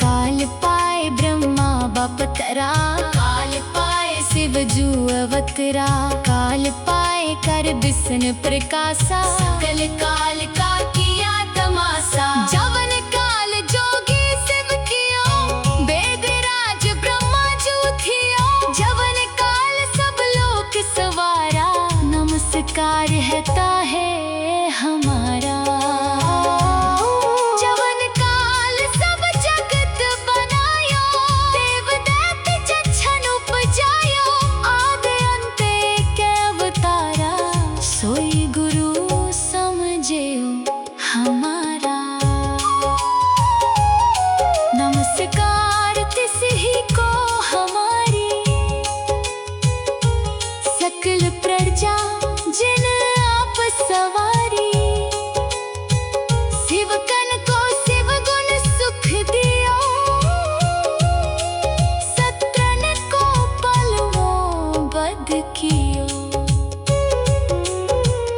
काल पाए ब्रह्मा बपतरा, काल पाए शिव जू अवतरा। काल पाए कर बिसन प्रकाशा, सकल काल का किया तमाशा। जवन काल जोगी शिव कियो, वेद राज ब्रह्मा जू थियो। जवन काल सब लोक सवारा, नमस्कार है हमारा। जवन काल सब जगत बनायो, देव दैत्य जच्छन उपजायो। आद अंत के अवतारा, सोई गुरु समझेओ हमारा। नमस्कार तिसही को हमारी, सकल प्रजा जिन आप सवारी। शिवकन को शिव गुण सुख दियो, सत्रन को पलवों बध कियो।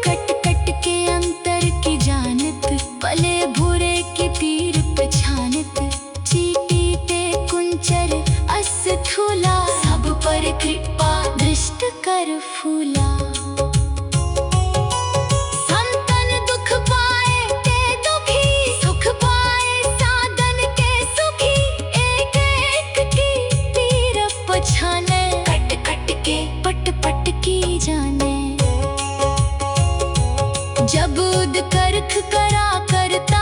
कट कट के अंतर की जानत, पले भूरे की तीर पछानत। चीटी ते कुंचर अस थूला, सब पर कृपा दृष्ट कर फूला। संतन दुख पाए ते दुखी, सुख पाए साधन के सुखी। एक एक की तीर पछाने, कट कट के पट पट की जाने। जब उद करख करा करता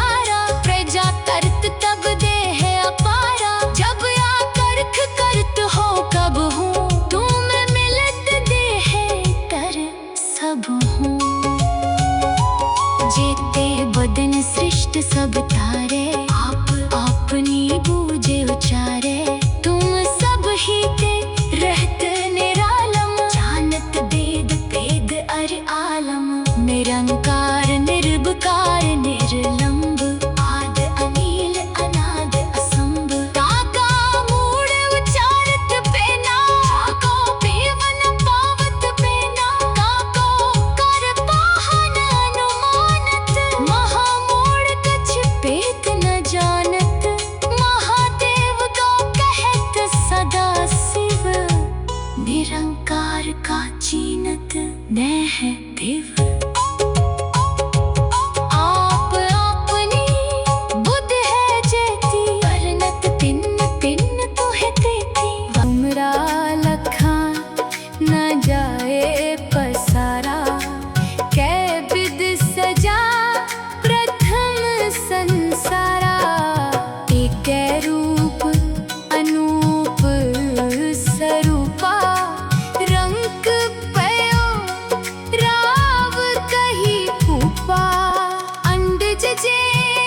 जे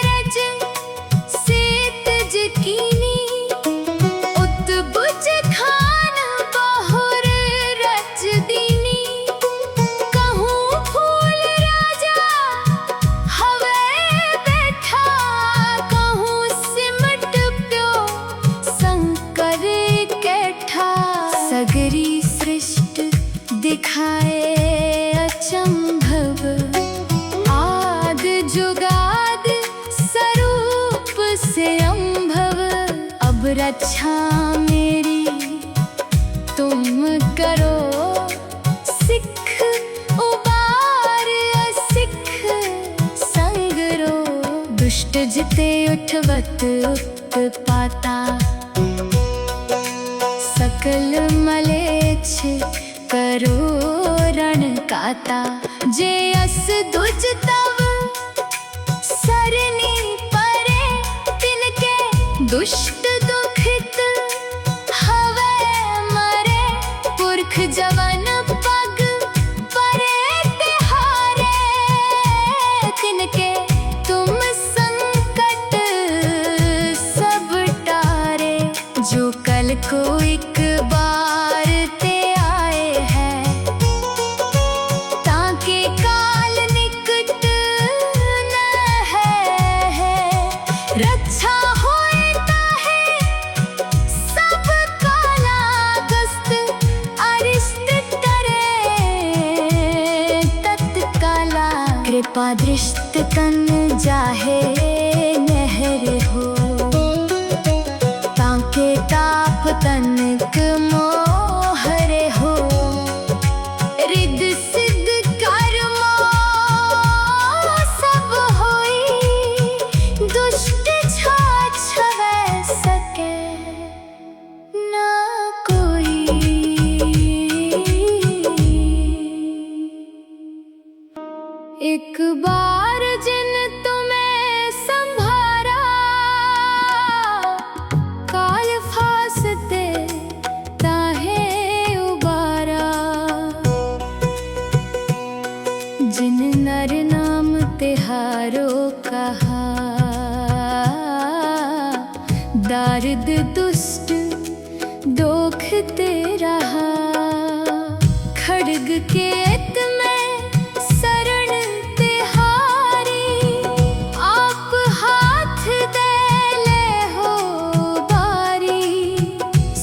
रज सेत जकीनी उत बुझ खान बहुर रच दीनी कहूँ फूल राजा हवे बैठा कहूँ सिमट प्यो शंकर कैठा सगरी सृष्टि दिखाए अचंभव आद जुगाद स्वरूप से अंभव अब रक्षा मेरी तुम करो सिख उबार असिख संगरो दुष्ट जिते उठवत उत्पाता सकल मलेच्छ करो रण काता जे अस दुज तव सरनी परे तिनके दुष्ट दुखित हवे मरे पुरख जवन पग परे तिहारे तिनके तुम संकट सब टारे जो कल को एक बार ते आए हैं ताके काल निकट न है रक्षा होता है सब काला गस्त अरिष्ट तरे तत्काला कृपा दृष्ट तन जाहे नहर हो ताके ताप तनक मोहरे हो रिद्ध सिद्ध कर्मो सब होई दुष्ट छाछवै सके ना कोई एक बार जिन तुम्हें संभारा काल फासते ताहे उबारा जिन नर नाम तिहारो कहा दारिद दुष्ट दोखते रहा खड्ग केत में शरण तिहारी आप हाथ दे ले हो बारी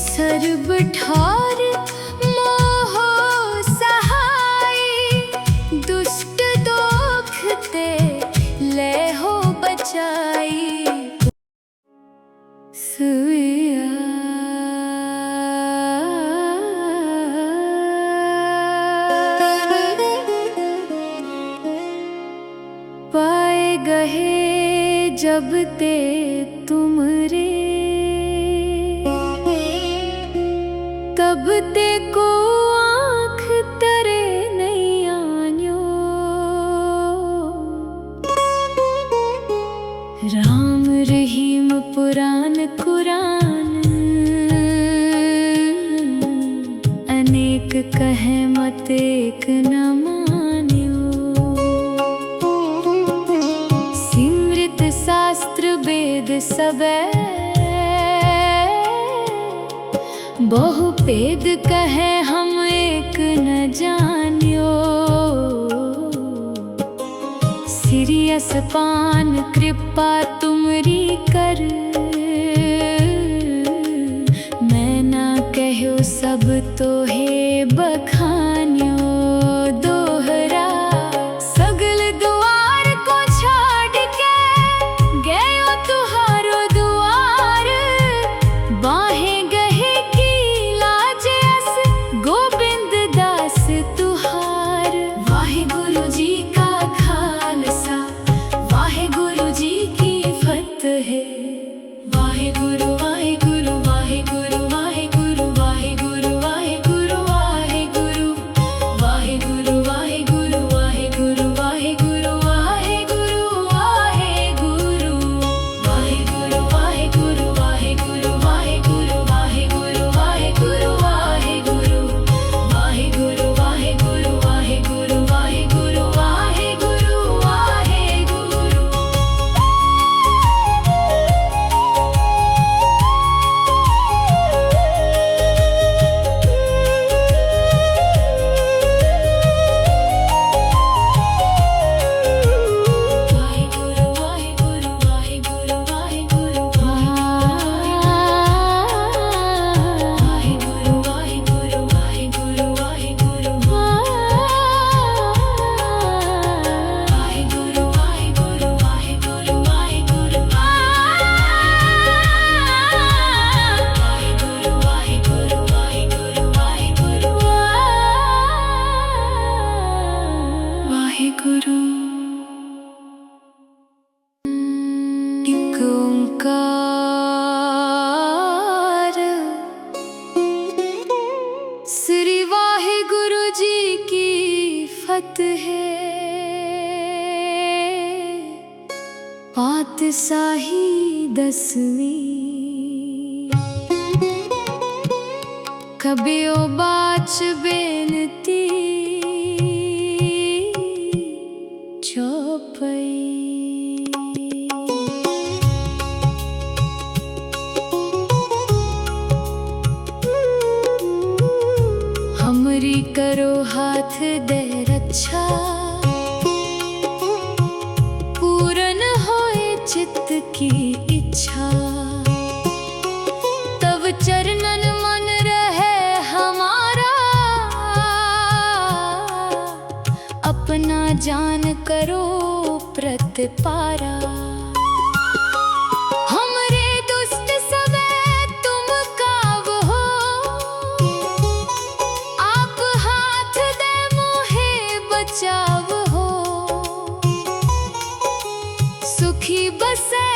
सर्ब ठार मोहो सहाय दुष्ट दोखते ले हो बचाई सुइया पाए गहे जब ते तुमरे तब ते को आँख तरे नहीं आन्यो राम रहीम पुराण कुरान अनेक कहे मत एक न मान्यो सिमृत शास्त्र वेद सबे बहु भेद कहे हम एक न जान्यो सिरियस पान कृपा तुमरी कर मैं ना कहो सब तो हे बखान्यो दोहरा सगल द्वार को छाड़ के गयो तुहारो द्वार बाहें गहे की लाज अस गोबिंद दास तुहार वाहे गुरु जी का खालसा वाहे गुरु जी की फतेह वाहे गुरु वाहे गुरु वाहे गुरु वाहे गुरु वाहे गुरु वाहे गुरु वाहे गुरु एक ओंकार। श्री वाहिगुरु जी की फतेह। पातशाही 10वीं। कबियो बाच बेनती चौपई। हमरी करो हाथ दे रक्षा। पूरन होए चित्त की इच्छा। तब चरणन मन रहे हमारा। अपना जान करो प्रतिपारा। हमरे दुष्ट सबे तुम काव हो। आप हाथ दे मोहे बचाव हो। सुखी बसे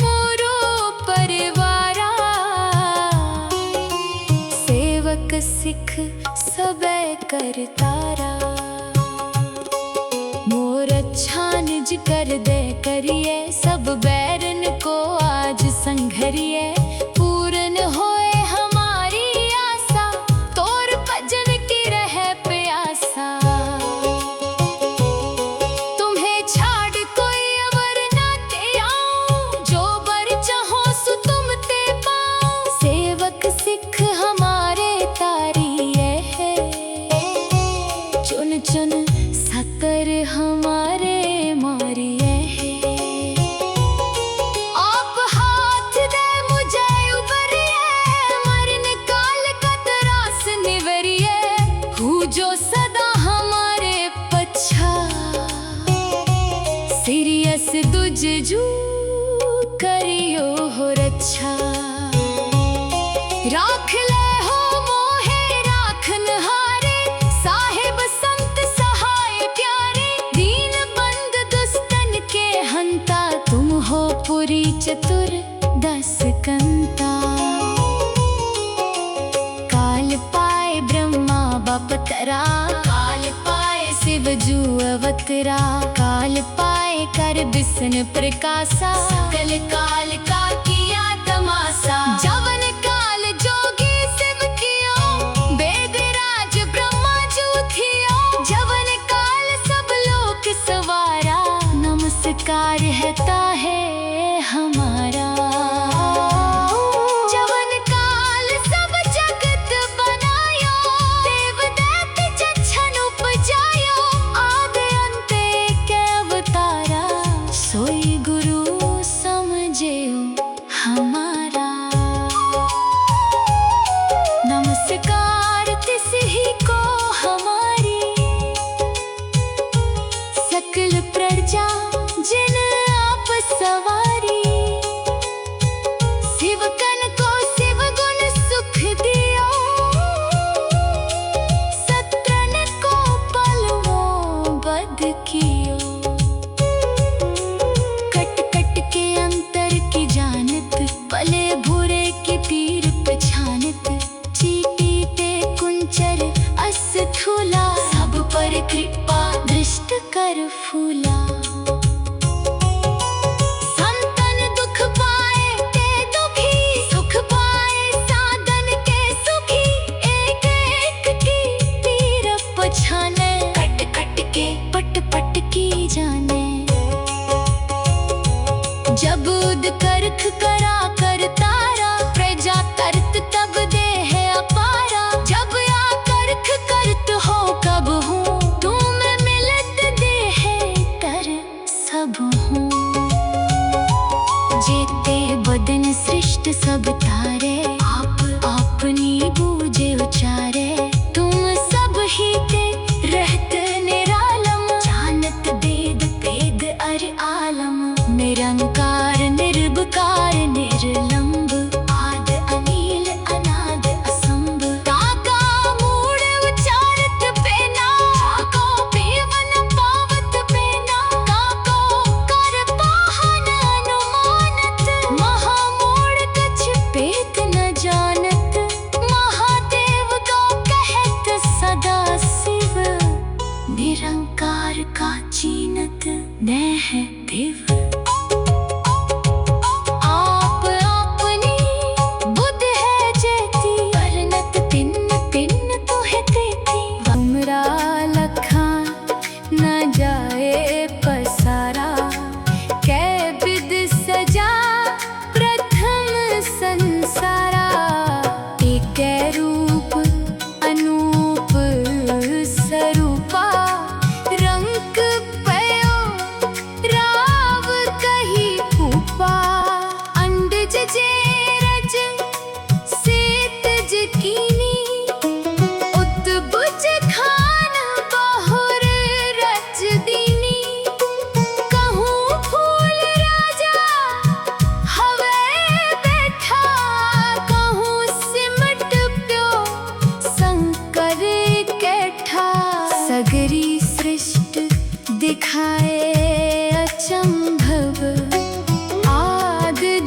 मोरो परिवारा। सेवक सिख सबे करतारा। मोर अच्छा निज कर दे करिए। सब बैरन को आज संघरिए। पूरन होए हमारी आशा। तोर भजन की रहे प्यासा। तुम्हें छाड़ कोई अवर ना ते आऊं। जो बर चाहो सो तुम ते पाऊं। सेवक सिख हमारे तारिये है। चुन चुन सकर हमारे मारिये है। आप हाथ दे मुझे उबरिए। मरण काल का त्रास निवरिए। हूँ जो सदा हमारे पच्छा। सीरियस दुज जू करियो हो रक्षा। राख ले हो मोहे राखन हारे। साहिब संत सहाय प्यारे। दीन बंद दुष्टन के हंता। तुम हो पुरी चतुर 10 कंता। काल पाए ब्रह्मा बपतरा। काल पाए शिव जू अवतरा। काल पाए कर बिसन प्रकाशा। सकल काल का किया तमाशा। जवन काल जोगी शिव कियो। वेद राज ब्रह्मा जू थियो। जवन काल सब लोक सवारा। नमस्कार है ताहे हमारा। जवन काल सब जगत बनायो। देव दैत्य जच्छन उपजायो। आदि अंत एक अवतारा। सोई गुरु समझेओ हमारा। नमस्कार तिसही को हमारी। सकल प्रजा जिन आप सवारी। शिवकन को शिव गुण सुख दियो। सत्रन को पलवों बध कियो। कट कट के अंतर की जानत। पले भूरे की तीर पछानत। चीटी ते कुंचर अस्थूला। सब पर कृपा दृष्ट कर फूला। संतन दुख पाए ते दुखी। सुख पाए साधन के सुखी। एक एक की तीर पछाने। कट कट के पट पट की जाने। जब उद करख करा कर तारा। प्रजा करत तब दे है अपारा। जब या करख करत हो कब हूँ। तुम मिलत दे है कर सब हूँ। जेते बदन सृष्ट सब तारे। आप अपनी बूझे उचारे। तुम सब ही ते रहत निरालम। जानत वेद भेद अर आलम। निरंकार निर्विकार निर्लंब। आद अनील अनाद असंभ। काका मूड उचारत पेना। काको पीवन पावत पेना। काको कर पाहन अनुमानत।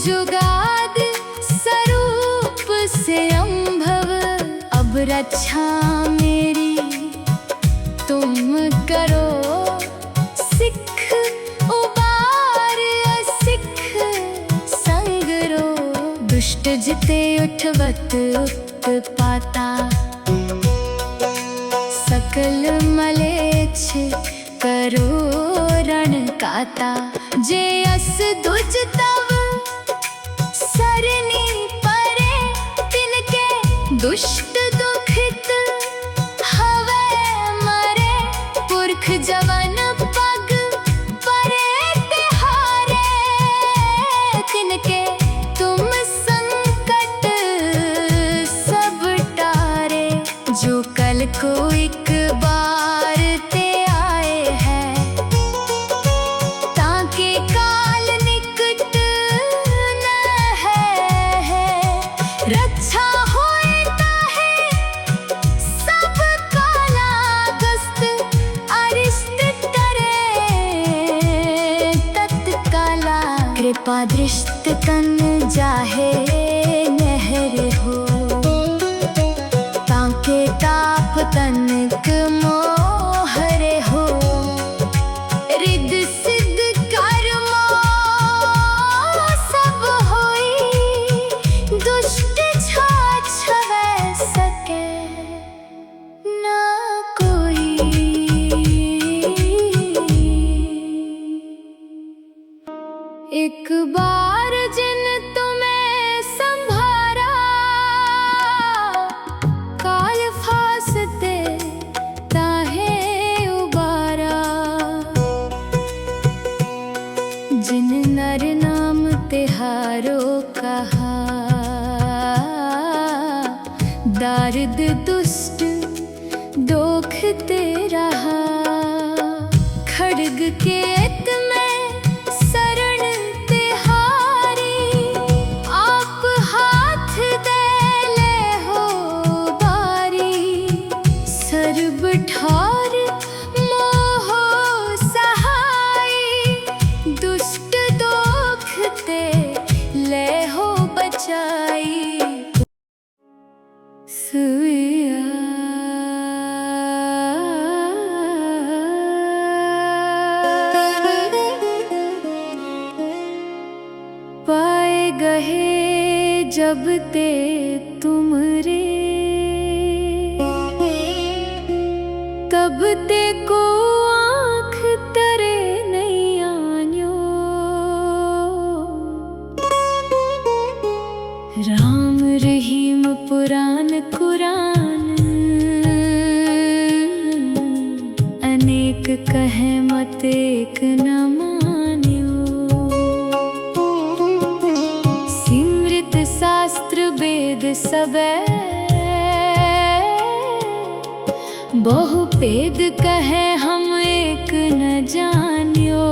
जुगाद स्वरूप से अम्भव, अब रक्षा मेरी तुम करो। सिख उबार सिख संग रो, दुष्ट जिते उठवत उत्पाता। सकल मलेच्छ करो रण काता, जे अस दुज तव सरनी परे। तिनके दुष्ट दुखित हवे मरे, पुरख जवन पग परे तिहारे। तिनके तुम संकट सब टारे, जो कल को एक बार ते आए हैं। ताके काल निकट न है, रक्षा होए ताहे सब काला। कस्त अरिष्ट तरे तत्काला, कृपा दृष्ट तन जाहे नहर हो। ताके ताप तनिक मोहरे हो, रिद्ध सिद्ध कर्मो सब होई। दुष्ट छाछवै सके ना कोई। एक बार जिन तुम्हें संभारा, काल फासते ताहे उबारा। जिन नर नाम तिहारो कहा, दारिद दुष्ट दोख ते रहा। खड्ग केत में शरण तिहारी, आप हाथ दे ले हो बारी। सर्ब ठार मोह सहाई, दुष्ट दोख ते ले हो बचाई। सुइया पाए गहे जब ते तुमरे, तब ते को आँख तरे नहीं आन्यो। राम रहीम पुराण कुरान, अनेक कहे मत एक न मान्यो। सिमृत शास्त्र वेद सबे, बहु भेद कहे हम एक न जान्यो।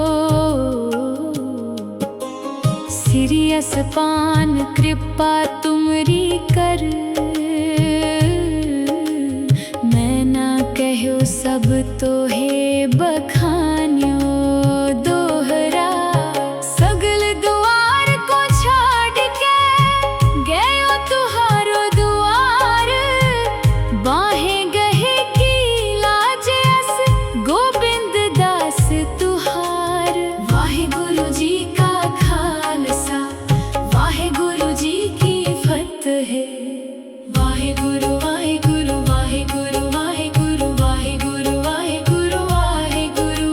सिरियस पान कृपा तुमरी कर, मैं ना कहो सब तो हे बखान्यो। दोहरा सगल द्वार को छाड़ के गयो तुहारो द्वार। बाहें गहे की लाज अस गोबिंद दास तुहार। वाहे गुरु जी का खालसा, वाहे गुरु जी की फतेह। वाहे गुरु वाहे गुरु वाहे गुरु वाहे गुरु वाहे गुरु वाहे गुरु वाहे गुरु।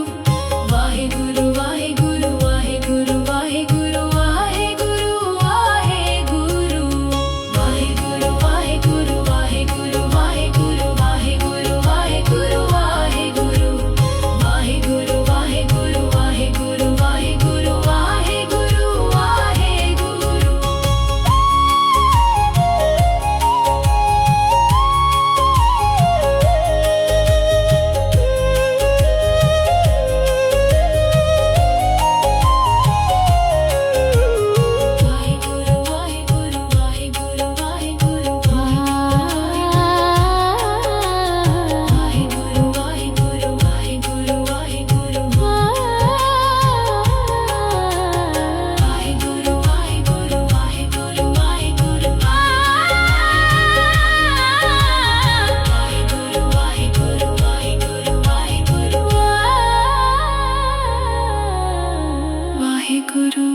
गुरु।